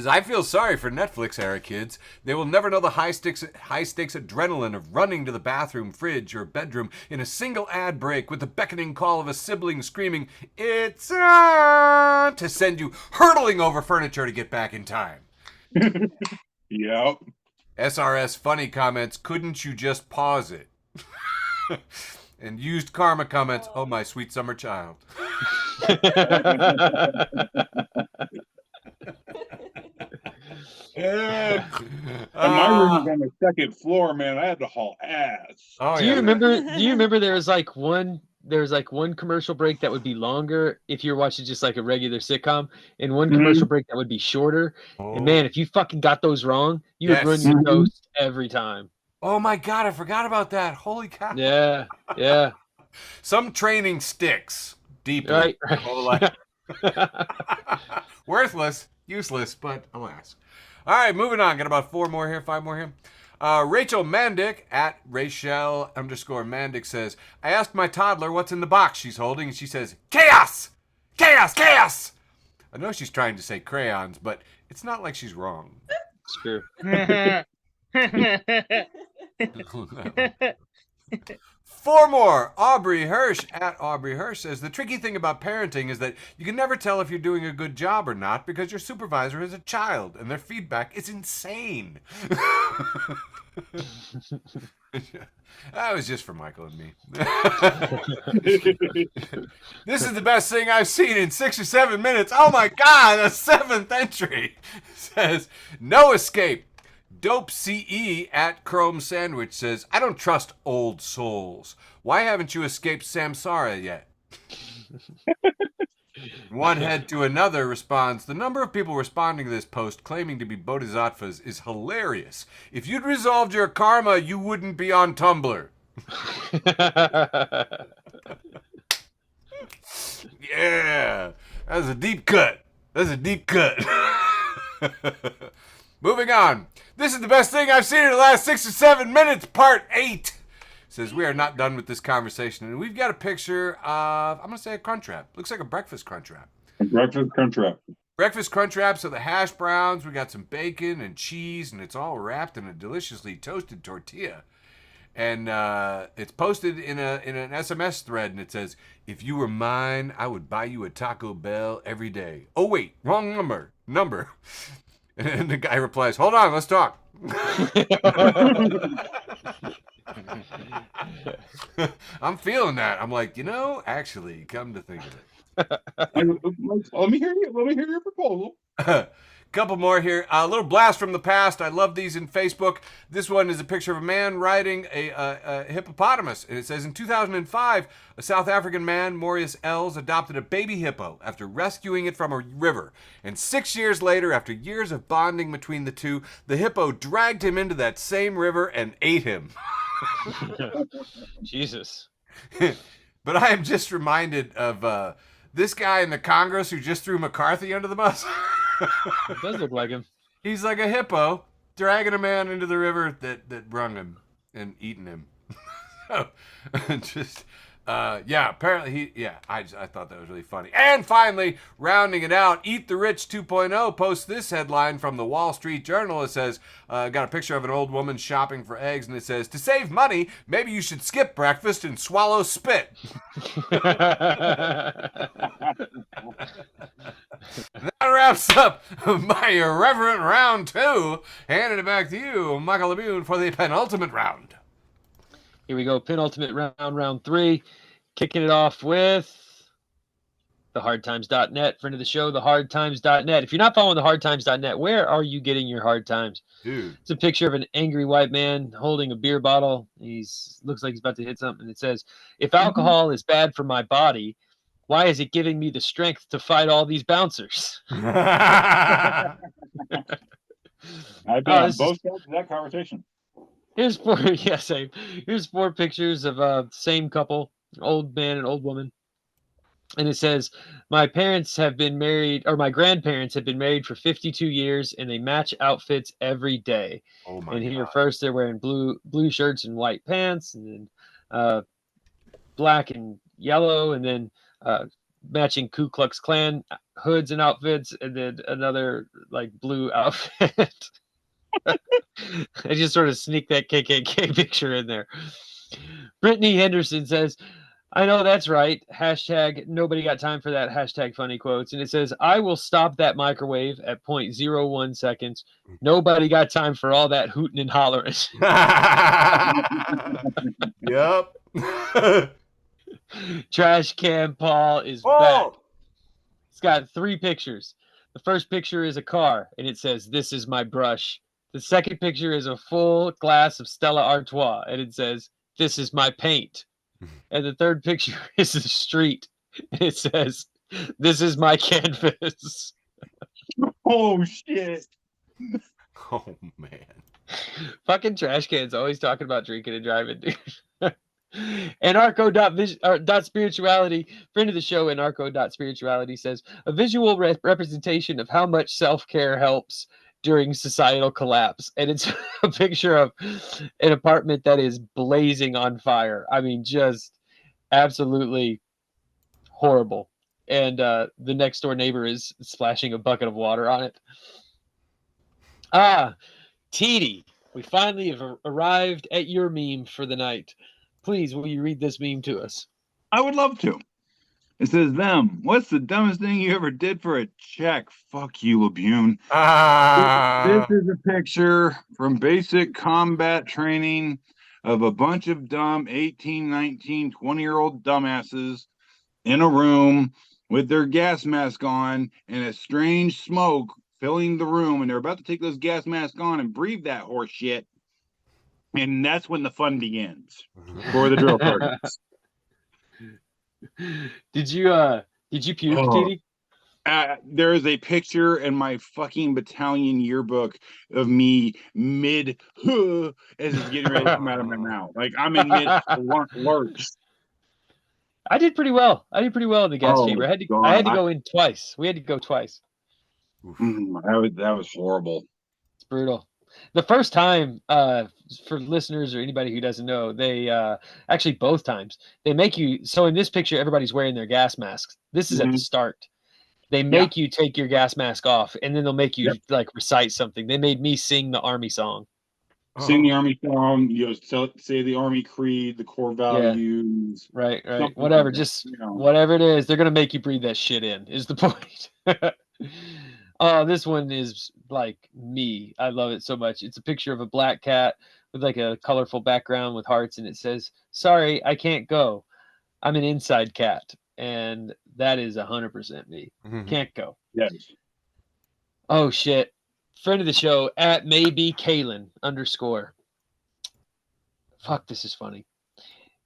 I feel sorry for Netflix era kids. They will never know the high stakes adrenaline of running to the bathroom, fridge, or bedroom in a single ad break with the beckoning call of a sibling screaming, "It's on!" to send you hurtling over furniture to get back in time. Yep. SRS funny comments, couldn't you just pause it? And used karma comments, oh my sweet summer child. And my room was on the second floor, man. I had to haul ass. Oh, Do yeah. you remember there was like one commercial break that would be longer if you're watching just like a regular sitcom, and one commercial break that would be shorter. Oh. And man, if you fucking got those wrong, you would run Yes. your toast every time. Oh my God, I forgot about that. Holy cow. Yeah, yeah. Some training sticks deeply. Right. Worthless, useless, but alas. All right, moving on. Got about 5 more here. Rachel Mandick at Rachel_Mandick says, I asked my toddler what's in the box she's holding, and she says, chaos! Chaos! Chaos! I know she's trying to say crayons, but it's not like she's wrong. It's true. 4 more. Aubrey Hirsch at Aubrey Hirsch says, the tricky thing about parenting is that you can never tell if you're doing a good job or not because your supervisor is a child and their feedback is insane. That was just for Michael and me. This is the best thing I've seen in 6 or 7 minutes. Oh my God, a 7th entry. Says, no escape. Dope CE at Chrome Sandwich says, I don't trust old souls. Why haven't you escaped Samsara yet? One head to another responds, the number of people responding to this post claiming to be bodhisattvas is hilarious. If you'd resolved your karma, you wouldn't be on Tumblr. Yeah, that's a deep cut. Moving on. This is the best thing I've seen in the last 6 or 7 minutes, part 8. Says, we are not done with this conversation. And we've got a picture of, I'm going to say a Crunchwrap. Looks like a breakfast Crunchwrap. Breakfast Crunchwrap. Breakfast Crunchwrap, so the hash browns, we got some bacon and cheese, and it's all wrapped in a deliciously toasted tortilla. And it's posted in an SMS thread, and it says, if you were mine, I would buy you a Taco Bell every day. Oh, wait, wrong number. And the guy replies, hold on, let's talk. I'm feeling that. I'm like, actually, come to think of it. Let me hear your proposal. Couple more here. A little blast from the past. I love these in Facebook. This one is a picture of a man riding a hippopotamus. And it says, in 2005, a South African man, Maurice Els, adopted a baby hippo after rescuing it from a river. And 6 years later, after years of bonding between the two, the hippo dragged him into that same river and ate him. Jesus. But I am just reminded of this guy in the Congress who just threw McCarthy under the bus. It does look like him. He's like a hippo dragging a man into the river that brung him and eating him. So, apparently I thought that was really funny. And finally, rounding it out, Eat the Rich 2.0 posts this headline from the Wall Street Journal. It says, got a picture of an old woman shopping for eggs, and it says, to save money, maybe you should skip breakfast and swallow spit. That wraps up my irreverent round 2. Handing it back to you, Michael Labune, for the penultimate round. Here we go. Penultimate round 3. Kicking it off with thehardtimes.net. Friend of the show, thehardtimes.net. If you're not following thehardtimes.net, where are you getting your hard times? Dude. It's a picture of an angry white man holding a beer bottle. Looks like he's about to hit something. It says, if alcohol is bad for my body, why is it giving me the strength to fight all these bouncers? I've been on this both sides of that conversation. Here's 4 yeah, same. Here's 4 pictures of same couple, old man and old woman. And it says, my parents have been married, or my grandparents have been married for 52 years, and they match outfits every day. Oh my and here God. first they're wearing blue shirts and white pants, and then black and yellow, and then matching Ku Klux Klan hoods and outfits, and then another like blue outfit. I just sort of sneak that KKK picture in there. Brittany Henderson says, I know that's right. Hashtag nobody got time for that. Hashtag funny quotes. And it says, I will stop that microwave at 0.01 seconds. Nobody got time for all that hooting and hollering. Yep. Trash Can Paul is back. It's got 3 pictures. The first picture is a car, and it says, this is my brush. The second picture is a full glass of Stella Artois, and it says, this is my paint. And the third picture is the street, and it says, this is my canvas. Oh, shit. Oh, man. Fucking trash cans always talking about drinking and driving, dude. Anarcho.spirituality, friend of the show, Anarcho.spirituality says, a visual representation of how much self-care helps during societal collapse. And it's a picture of an apartment that is blazing on fire. I mean, just absolutely horrible. And the next door neighbor is splashing a bucket of water on it. TD, we finally have arrived at your meme for the night. Please, will you read this meme to us? I would love to. It says, them. What's the dumbest thing you ever did for a check? Fuck you, Labune. This is a picture from basic combat training of a bunch of dumb 18, 19, 20-year-old dumbasses in a room with their gas mask on and a strange smoke filling the room. And they're about to take those gas masks on and breathe that horse shit. And that's when the fun begins for the drill sergeants. Did you puke, TD? There is a picture in my fucking battalion yearbook of me mid as it's getting ready to come out of my mouth. Like I'm in mid lurch. I did pretty well. In the gas chamber. I had to go in twice. We had to go twice. That was horrible. It's brutal. The first time, for listeners or anybody who doesn't know, they actually both times they make you. So in this picture, everybody's wearing their gas masks. This is at the start. They make you take your gas mask off, and then they'll make you like recite something. They made me sing the Army song. Sing the Army song. Say the Army creed, the core values. Yeah. Right. Whatever. Like just whatever it is, they're gonna make you breathe that shit in. Is the point? This one is like me. I love it so much. It's a picture of a black cat with like a colorful background with hearts, and it says, "Sorry, I can't go. I'm an inside cat." And that is 100% me. Can't go. Yes. Oh shit. Friend of the show at maybe Kalen _. Fuck, this is funny.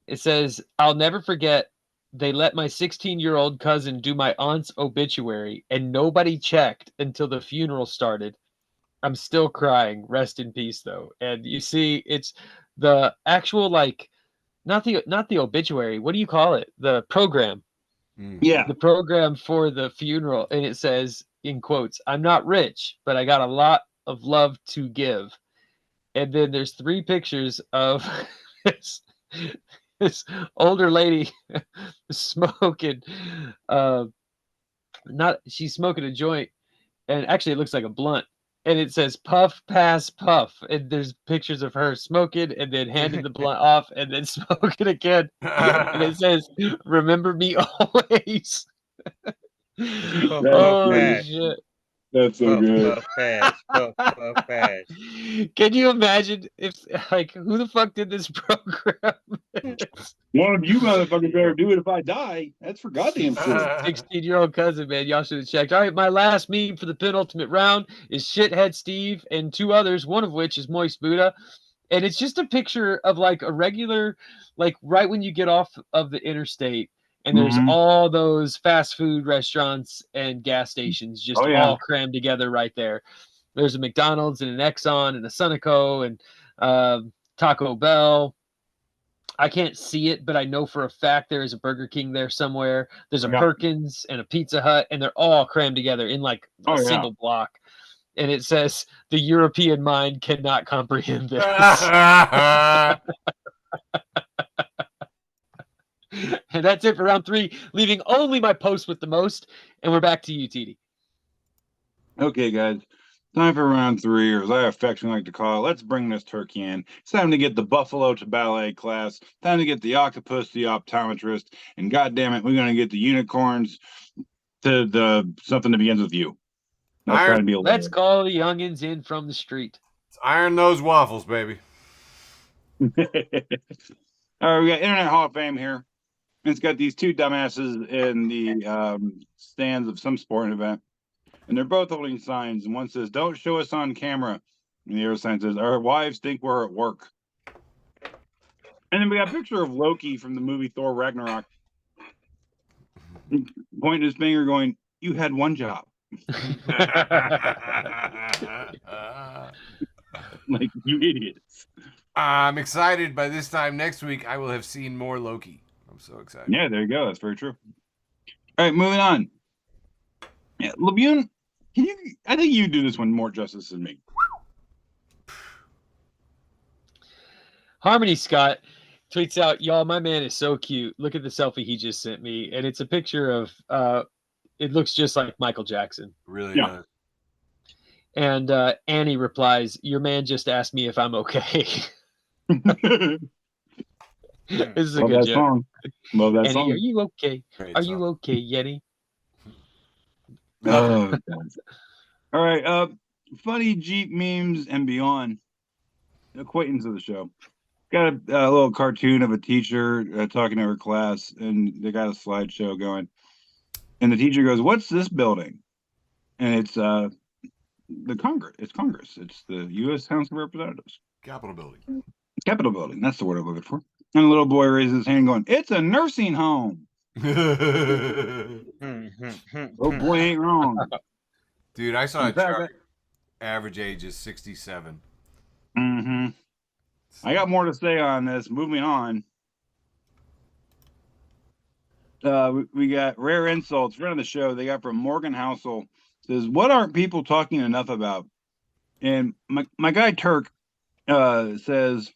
It says, I'll never forget. They let my 16-year-old cousin do my aunt's obituary, and nobody checked until the funeral started. I'm still crying. Rest in peace, though. And you see, it's the actual, like, not the obituary. What do you call it? The program. Yeah. The program for the funeral. And it says, in quotes, I'm not rich, but I got a lot of love to give. And then there's 3 pictures of this older lady smoking she's smoking a joint, and actually it looks like a blunt, and it says puff pass puff, and there's pictures of her smoking and then handing the blunt off and then smoking again. And it says remember me always. Holy shit. That's so good. Puff pass. Puff pass. Can you imagine if, like, who the fuck did this program? One of you motherfuckers better do it if I die. That's for goddamn sure. 16-year-old cousin, man. Y'all should have checked. All right, my last meme for the penultimate round is Shithead Steve and two others, one of which is Moist Buddha. And it's just a picture of like a regular, like right when you get off of the interstate, and there's all those fast food restaurants and gas stations just all crammed together right there. There's a McDonald's and an Exxon and a Sunoco and Taco Bell. I can't see it, but I know for a fact there is a Burger King there somewhere. There's a Perkins and a Pizza Hut, and they're all crammed together in like a single block. And it says, the European mind cannot comprehend this. And that's it for round 3, leaving only my post with the most. And we're back to you, TD. Okay, guys. Time for round 3, or as I affectionately like to call it, let's bring this turkey in. It's time to get the buffalo to ballet class. Time to get the octopus to the optometrist. And goddamn it, we're going to get the unicorns to the something that begins with you. Let's call the youngins in from the street. It's iron those waffles, baby. All right, we got Internet Hall of Fame here. It's got these two dumbasses in the stands of some sporting event. And they're both holding signs. And one says, "Don't show us on camera." And the other sign says, "Our wives think we're at work." And then we got a picture of Loki from the movie Thor Ragnarok. Pointing his finger going, "You had one job." Like, you idiots. I'm excited. By this time next week, I will have seen more Loki. I'm so excited. Yeah, there you go. That's very true. All right, moving on. Yeah, Labune, I think you do this one more justice than me. Harmony Scott tweets out, "Y'all, my man is so cute. Look at the selfie he just sent me." And it's a picture of, it looks just like Michael Jackson. Really does. And Annie replies, "Your man just asked me if I'm okay." This is a good joke. Song. Love that Annie, song. are you okay? Great Are song. you okay, Yenny? Oh, all right. Funny Jeep memes and beyond. Acquaintance of the show. Got a little cartoon of a teacher talking to her class, and they got a slideshow going. And the teacher goes, "What's this building?" And it's the Congress. It's Congress. It's the U.S. House of Representatives. Capitol building. Capitol building. That's the word I'm looking for. And a little boy raises his hand, going, "It's a nursing home." Oh boy, ain't wrong. Dude, I saw a chart. Average age is 67. I got more to say on this. Moving on. We got rare insults. Friend of the show, they got from Morgan Housel. Says, "What aren't people talking enough about?" And my guy Turk says,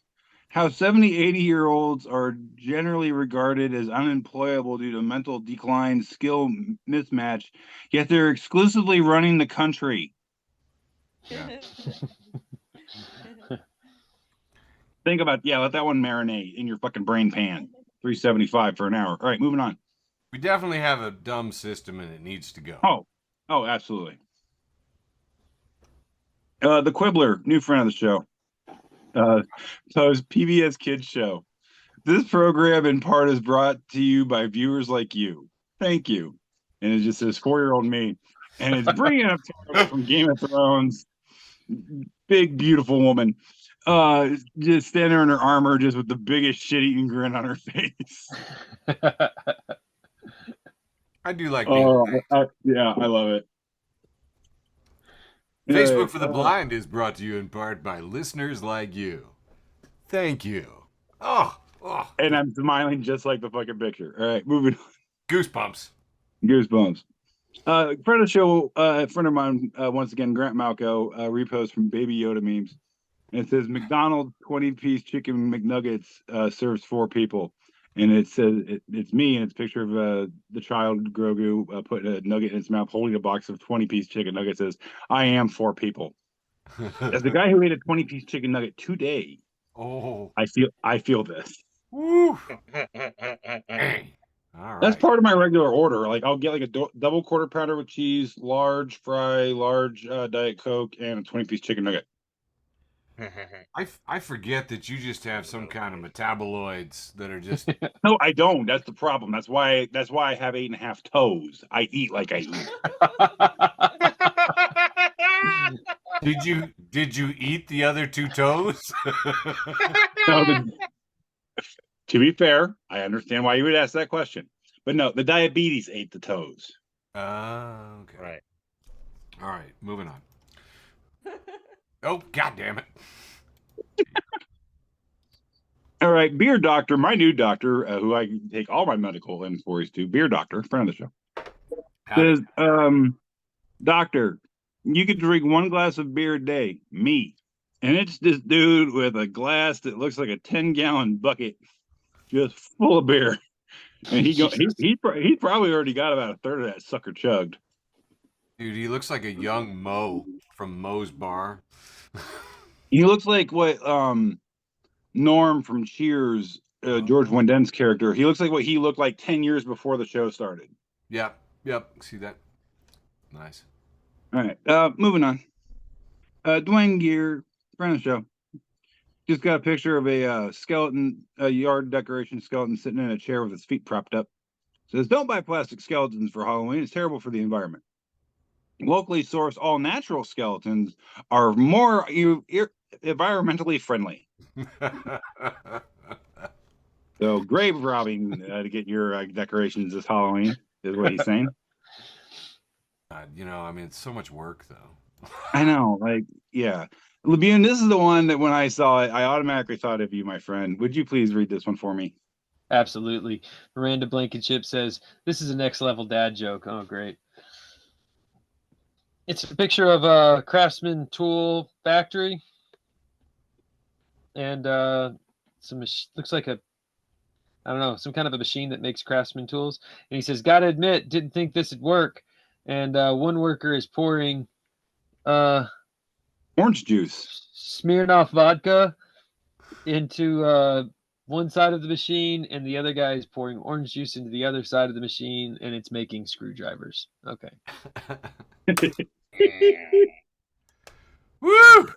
"How 70, 80-year-olds are generally regarded as unemployable due to mental decline, skill mismatch, yet they're exclusively running the country." Yeah. Think about, let that one marinate in your fucking brain pan. $3.75 for an hour. All right, moving on. We definitely have a dumb system and it needs to go. Oh, absolutely. The Quibbler, new friend of the show. So it's PBS Kids Show. "This program in part is brought to you by viewers like you. Thank you." And it just says 4-year-old me. And it's bringing up Tara from Game of Thrones. Big, beautiful woman. Just standing there in her armor, just with the biggest shit-eating grin on her face. I do like I love it. Facebook for the Blind is brought to you in part by listeners like you. Thank you. Oh. And I'm smiling just like the fucking picture. All right, moving on. Goosebumps. Friend of the show, a friend of mine, once again, Grant Malco, repost from Baby Yoda memes. And it says, "McDonald's 20-piece chicken McNuggets serves 4 people." And it says, it's me, and it's a picture of the child Grogu putting a nugget in its mouth, holding a box of 20-piece chicken nuggets. Says, "I am 4 people." As the guy who ate a 20-piece chicken nugget today, I feel this. Woo. All That's right. part of my regular order. Like I'll get like a double quarter pounder with cheese, large fry, large Diet Coke, and a 20-piece chicken nugget. I forget that you just have some kind of metaboloids that are just. No, I don't. That's the problem. That's why I have 8.5 toes. I eat like I eat. Did you eat the other 2 toes? No, to be fair, I understand why you would ask that question. But no, the diabetes ate the toes. Okay. Right. All right, moving on. Oh, god damn it. All right, Beer Doctor, my new doctor, who I take all my medical inquiries to, Beer Doctor, friend of the show, Howdy. says, Doctor, you could drink 1 glass of beer a day, me. And it's this dude with a glass that looks like a 10-gallon bucket just full of beer. And he probably already got about a third of that sucker chugged. Dude, he looks like a young Mo from Mo's Bar. He looks like what Norm from Cheers, George Wenden's character. He looks like what he looked like 10 years before the show started. Yep. See that? Nice. All right, moving on. Dwayne Gear, friend of the show, just got a picture of a skeleton, a yard decoration skeleton sitting in a chair with his feet propped up. Says, don't buy plastic skeletons for Halloween. It's terrible for the environment. Locally sourced all natural skeletons are more environmentally friendly. So grave robbing to get your decorations this Halloween is what he's saying. You know, I mean, it's so much work, though. I know, like, yeah. Labune, this is the one that when I saw it, I automatically thought of you, my friend. Would you please read this one for me? Absolutely. Miranda Blankenship says, this is a next level dad joke. Oh, great. It's a picture of a Craftsman tool factory. And looks like I don't know, some kind of a machine that makes Craftsman tools. And he says, gotta admit, didn't think this would work. And one worker is pouring Orange juice. Smirnoff vodka into one side of the machine, and the other guy is pouring orange juice into the other side of the machine, and it's making screwdrivers. Okay. Woo!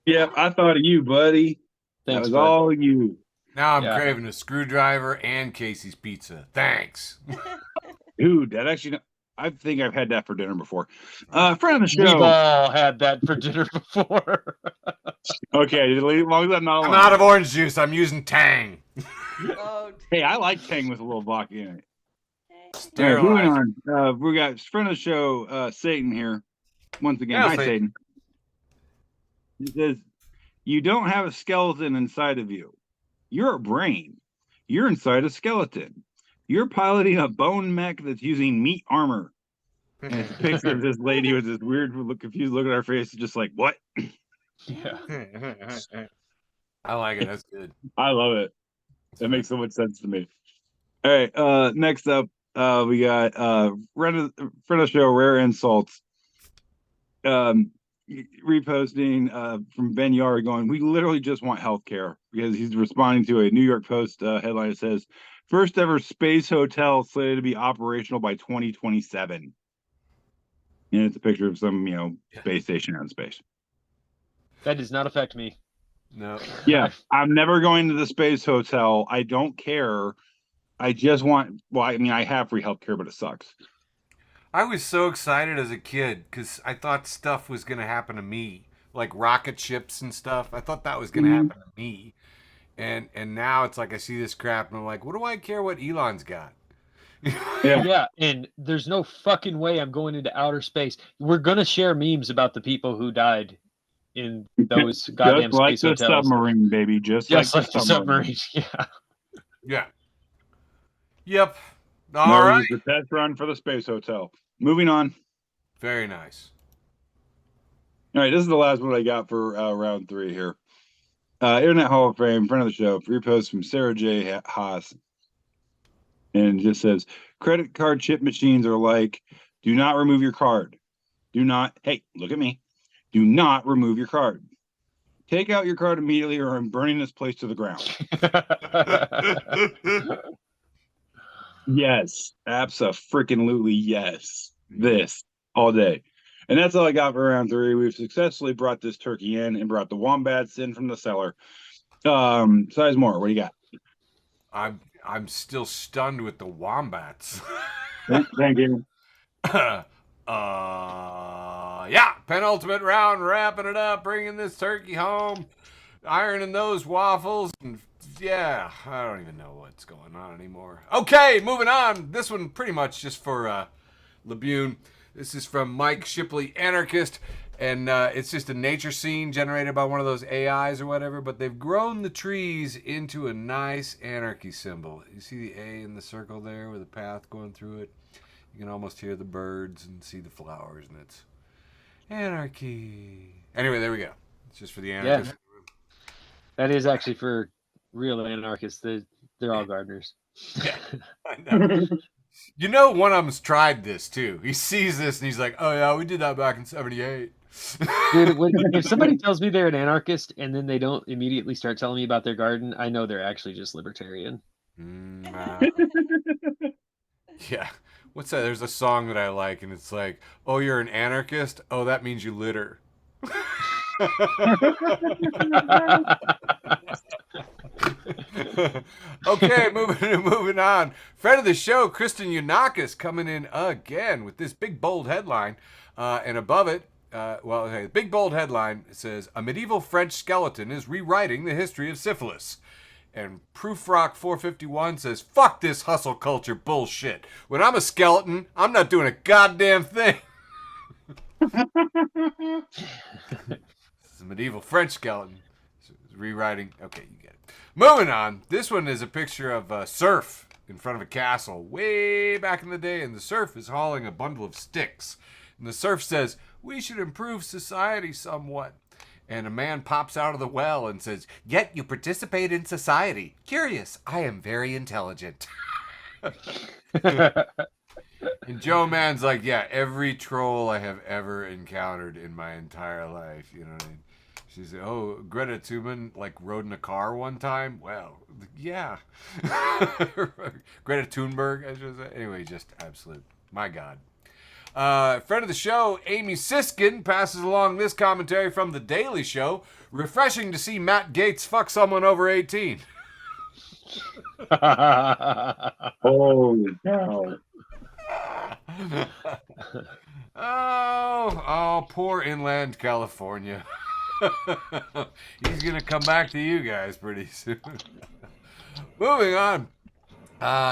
Yeah, I thought of you, buddy. Thanks, that was bud. all you. Now I'm craving a screwdriver and Casey's Pizza. Thanks. Dude, that actually, I think I've had that for dinner before. Friend of the show. We've all had that for dinner before. Okay, as long as I'm not I'm alone. out of orange juice. I'm using Tang. Oh, Hey, I like Tang with a little vodka in it. okay. All right, moving on. We got friend of the show, Satan here. Once again, Yeah, hi, Satan. Satan. He says, you don't have a skeleton inside of you. You're a brain. You're inside a skeleton. You're piloting a bone mech that's using meat armor. And it's a picture of this lady with this weird, confused look at her face, just like, what? Yeah. I like it. That's good. I love it. That makes so much sense to me. All right, next up, we got friend of the show, Rare Insults. Reposting from Ben Yard going, we literally just want healthcare, because he's responding to a New York Post headline that says, first ever space hotel slated to be operational by 2027. And it's a picture of some, space station out in space. That does not affect me. No. Yeah, I'm never going to the space hotel. I don't care. I just want, I have free healthcare, but it sucks. I was so excited as a kid because I thought stuff was going to happen to me, like rocket ships and stuff. I thought that was going to happen to me. And now it's like I see this crap and I'm like, what do I care what Elon's got? Yeah, and there's no fucking way I'm going into outer space. We're going to share memes about the people who died in those goddamn just like space the hotels. Submarine, baby. Just like the submarine. Yeah. Yeah. Yep. All No, right. the test run for the space hotel. Moving on. Very nice. All right, this is the last one I got for round 3 here. Internet Hall of Fame, friend of the show, repost from Sarah J. Haas. And it just says, credit card chip machines are like, do not remove your card. Do not, hey, look at me. Do not remove your card. Take out your card immediately or I'm burning this place to the ground. Yes, abso-freaking-lutely yes. This all day. And that's all I got for round 3. We've successfully brought this turkey in and brought the wombats in from the cellar. Sizemore, what do you got? I'm still stunned with the wombats. Thank you. Yeah, penultimate round, wrapping it up, bringing this turkey home, ironing those waffles, and yeah, I don't even know what's going on anymore. Okay, moving on. This one pretty much just for Labune. This is from Mike Shipley, Anarchist, and it's just a nature scene generated by one of those AIs or whatever, but they've grown the trees into a nice anarchy symbol. You see the A in the circle there with a path going through it? You can almost hear the birds and see the flowers, and it's anarchy. Anyway, there we go. It's just for the anarchists. Yeah. That is actually for real anarchists. They're all gardeners. Yeah, I know. You know, one of them's tried this too. He sees this and he's like, "Oh yeah, we did that back in '78." Dude, if somebody tells me they're an anarchist and then they don't immediately start telling me about their garden, I know they're actually just libertarian. Yeah. What's that? There's a song that I like, and it's like, "Oh, you're an anarchist? Oh, that means you litter." Okay, moving on. Friend of the show, Kristen Yanakis, coming in again with this big bold headline, and above it, the big bold headline says, "A medieval French skeleton is rewriting the history of syphilis." And Proofrock 451 says, "Fuck this hustle culture bullshit. When I'm a skeleton, I'm not doing a goddamn thing." This is a medieval French skeleton. It's rewriting. Okay, you get it. Moving on. This one is a picture of a serf in front of a castle way back in the day, and the serf is hauling a bundle of sticks. And the serf says, "We should improve society somewhat." And a man pops out of the well and says, "Yet you participate in society. Curious. I am very intelligent." And Joe Man's like, "Yeah, every troll I have ever encountered in my entire life." You know what I mean? She's like, "Oh, Greta Thunberg like rode in a car one time." Well, yeah. Greta Thunberg, I should say. Anyway, just absolute. My God. Friend of the show, Amy Siskin, passes along this commentary from The Daily Show. "Refreshing to see Matt Gaetz fuck someone over 18. Holy cow. Oh, poor inland California. He's going to come back to you guys pretty soon. Moving on.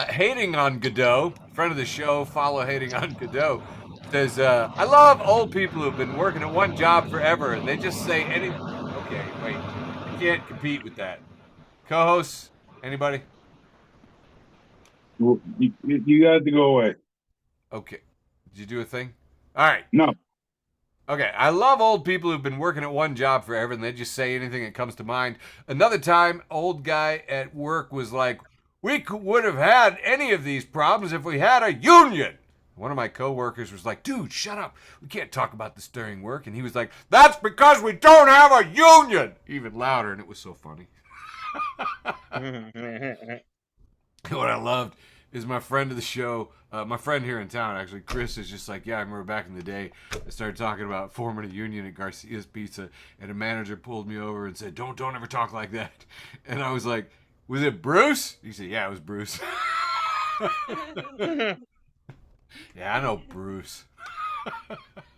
Hating on Godot, friend of the show, follow Hating on Godot, says, "I love old people who've been working at one job forever and they just say anything." Okay, wait. I can't compete with that. Co-hosts, anybody? Well, you got to go away. Okay. Did you do a thing? All right. No. Okay, I love old people who've been working at one job forever and they just say anything that comes to mind. Another time, old guy at work was like, "We would have had any of these problems if we had a union." One of my coworkers was like, "Dude, shut up. We can't talk about this during work." And he was like, "That's because we don't have a union." Even louder, and it was so funny. What I loved is my friend of the show, my friend here in town, actually, Chris, is just like, "Yeah, I remember back in the day, I started talking about forming a union at Garcia's Pizza, and a manager pulled me over and said, don't ever talk like that." And I was like, "Was it Bruce?" He said, "Yeah, it was Bruce." Yeah, I know Bruce.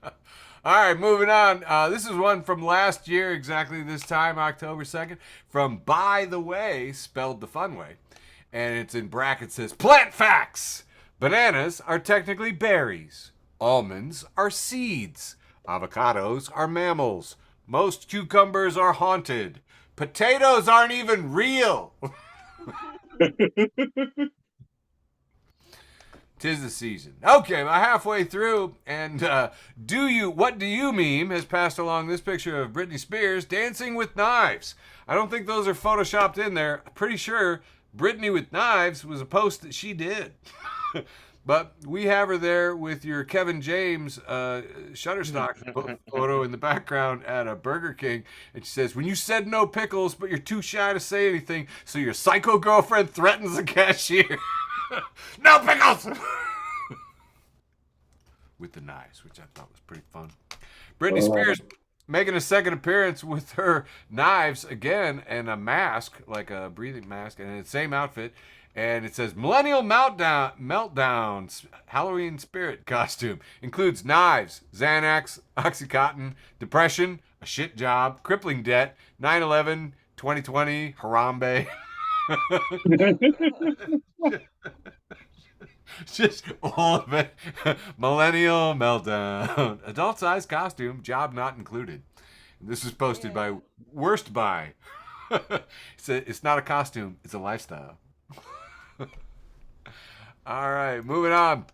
All right, moving on. This is one from last year, exactly this time, October 2nd, from By the Way, spelled the fun way. And it's in brackets, says, "Plant facts. Bananas are technically berries. Almonds are seeds. Avocados are mammals. Most cucumbers are haunted. Potatoes aren't even real." 'Tis the season. Okay, about halfway through, and What Do You meme has passed along this picture of Britney Spears dancing with knives. I don't think those are photoshopped in there. I'm pretty sure Britney with knives was a post that she did. But we have her there with your Kevin James Shutterstock photo in the background at a Burger King. And she says, "When you said no pickles, but you're too shy to say anything, so your psycho girlfriend threatens the cashier." No pickles! With the knives, which I thought was pretty fun. Britney Spears making a second appearance with her knives again and a mask, like a breathing mask, and in the same outfit. And it says Millennial Meltdown Halloween Spirit costume. Includes knives, Xanax, Oxycontin, depression, a shit job, crippling debt, 9/11, 2020, Harambe. Just all of it. Millennial Meltdown. Adult size costume, job not included. This was posted by Worst Buy. It's not a costume, it's a lifestyle. All right, moving on.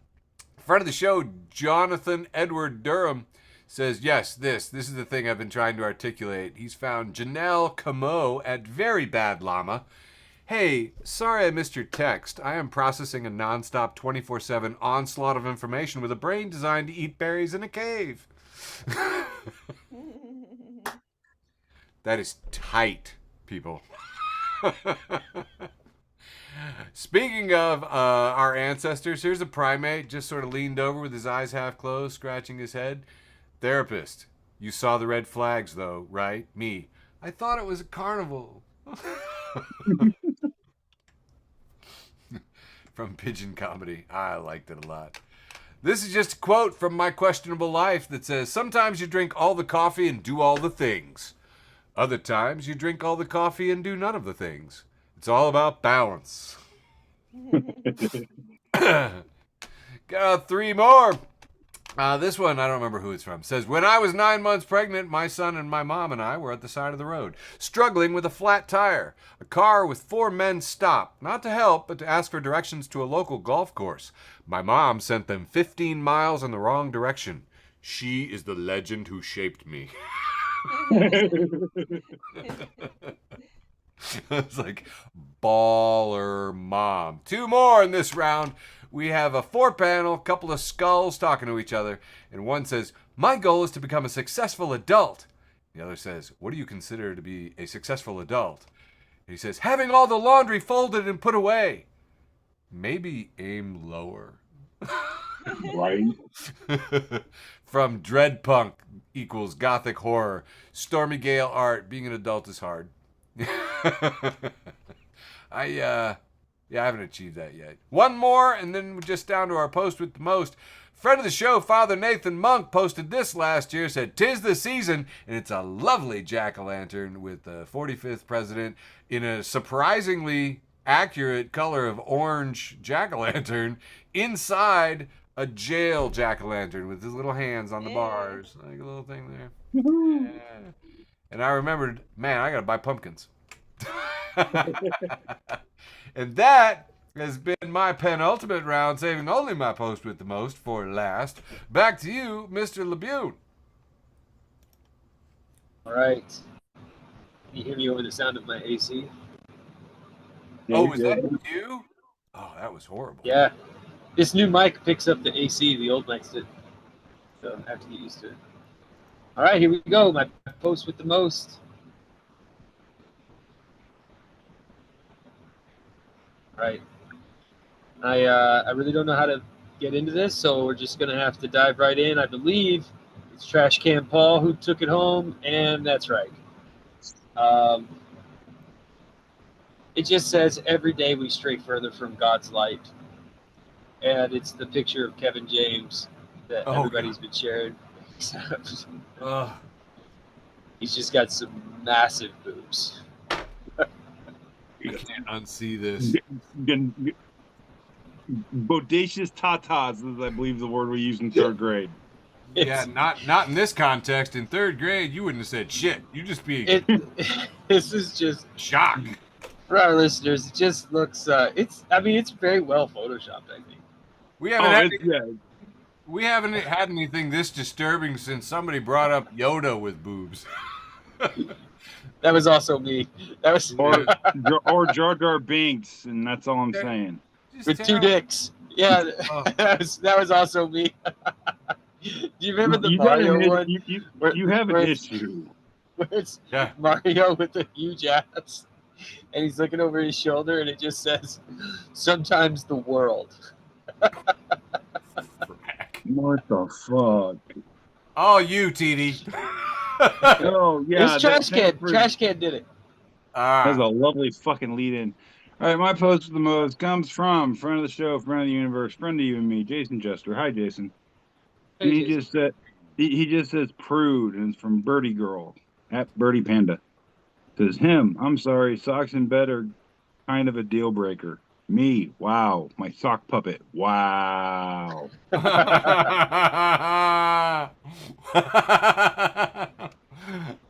Friend of the show, Jonathan Edward Durham, says, yes, this is the thing I've been trying to articulate. He's found Janelle Camo at Very Bad Llama. Hey, sorry I missed your text. I am processing a nonstop 24/7 onslaught of information with a brain designed to eat berries in a cave. That is tight, people. Speaking of our ancestors, here's a primate just sort of leaned over with his eyes half closed, scratching his head. Therapist, you saw the red flags though, right? Me, I thought it was a carnival. From Pigeon Comedy. I liked it a lot. This is just a quote from My Questionable Life that says, sometimes you drink all the coffee and do all the things. Other times you drink all the coffee and do none of the things. It's all about balance. Got 3 more. This one, I don't remember who it's from. Says, when I was 9 months pregnant, my son and my mom and I were at the side of the road, struggling with a flat tire. A car with 4 men stopped, not to help, but to ask for directions to a local golf course. My mom sent them 15 miles in the wrong direction. She is the legend who shaped me. It's like, baller mom. 2 more in this round. We have a 4-panel, couple of skulls talking to each other, and one says, my goal is to become a successful adult. The other says, what do you consider to be a successful adult? And he says, having all the laundry folded and put away. Maybe aim lower. Right. From Dreadpunk equals Gothic horror. Stormy Gale art, being an adult is hard. I haven't achieved that yet. 1 more, and then we're just down to our post with the most. Friend of the show, Father Nathan Monk, posted this last year, said, 'tis the season, and it's a lovely jack-o'-lantern with the 45th president in a surprisingly accurate color of orange jack-o'-lantern inside a jail jack-o'-lantern with his little hands on the bars. Like a little thing there. Yeah. And I remembered, man, I gotta buy pumpkins. And that has been my penultimate round, saving only my post with the most for last. Back to you, Mr. LeBute. All right. Can you hear me over the sound of my AC? Oh, is that you? Oh, that was horrible. Yeah. This new mic picks up the AC. The old mics did. So I have to get used to it. All right, here we go. My post with the most. Right. I really don't know how to get into this, so we're just gonna have to dive right in. I believe it's Trash Can Paul who took it home, and that's right. It just says every day we stray further from God's light, and it's the picture of Kevin James that everybody's been sharing. He's just got some massive boobs. I can't unsee this. Bodacious tatas is, I believe, the word we use in 3rd grade. Yeah, not in this context. In 3rd grade, you wouldn't have said shit. You just be This is just shock. For our listeners, it just looks. It's very well photoshopped. I think we haven't had anything this disturbing since somebody brought up Yoda with boobs. That was also me. That was or Jar Jar Binks, and that's all I'm saying. With 2 dicks. Yeah, that was also me. Do you remember the Mario one? You have an issue. Where it's Mario with a huge ass. and he's looking over his shoulder, and it just says, "Sometimes the world." What the fuck? Oh, you, TD. Oh yeah, This trash can. thanks for- Trash can did it. That's a lovely fucking lead in. All right, my post for the most comes from friend of the show, friend of the universe, friend of you and me, Jason Jester. Hi, Jason. Hey, And he Jason. just said he just says prude, and it's from Birdie Girl at Birdie Panda. Says him. I'm sorry, socks in bed are kind of a deal breaker. Me, wow, my sock puppet, wow.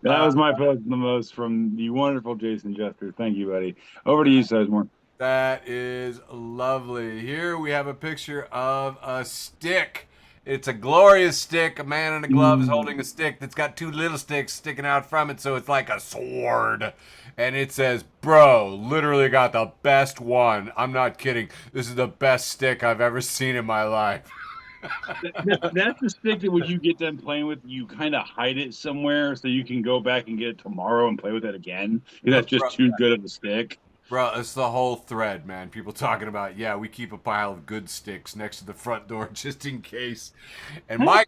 That was my post the most from the wonderful Jason Jester. Thank you, buddy. Over to you, Sizemore. That is lovely. Here we have a picture of a stick. It's a glorious stick. A man in a glove is holding a stick that's got two little sticks sticking out from it, so it's like a sword. And it says, "Bro, literally got the best one. I'm not kidding. This is the best stick I've ever seen in my life." That's the stick that when you get done playing with, you kind of hide it somewhere so you can go back and get it tomorrow and play with it again. That's just too good of a stick. Bro, it's the whole thread, man. People talking about, yeah, we keep a pile of good sticks next to the front door just in case. And my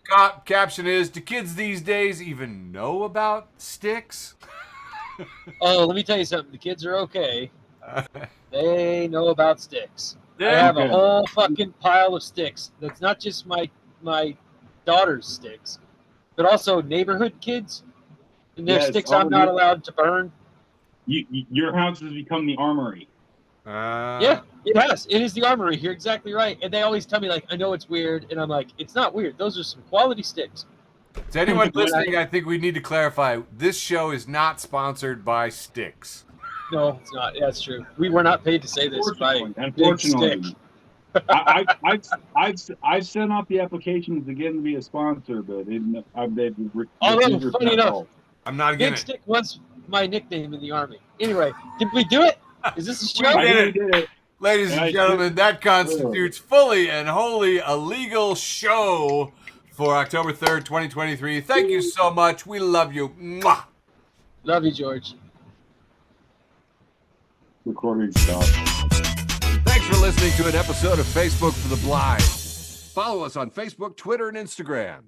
caption is, do kids these days even know about sticks? Oh, let me tell you something. The kids are okay. They know about sticks. I Yeah. have a Okay. whole fucking pile of sticks. That's not just my daughter's sticks, but also neighborhood kids. And their Yes, sticks all I'm of not your- allowed to burn. Your house has become the armory. Yeah, it has. It is the armory. You're exactly right. And they always tell me, like, I know it's weird. And I'm like, it's not weird. Those are some quality sticks. To anyone listening, I think we need to clarify, this show is not sponsored by sticks. No, it's not. Yeah, that's true. We were not paid to say this by Big Stick. I've sent off the applications again to be a sponsor, but they've Although, funny enough, I'm not getting Big it. Stick was my nickname in the Army. Anyway, did we do it? Is this a show? We did it. did it. Ladies and I gentlemen, that constitutes fully and wholly a legal show for October 3rd, 2023. Thank you so much. We love you. Mwah. Love you, George. Recording stop. Thanks for listening to an episode of Facebook for the Blind. Follow us on Facebook, Twitter, and Instagram.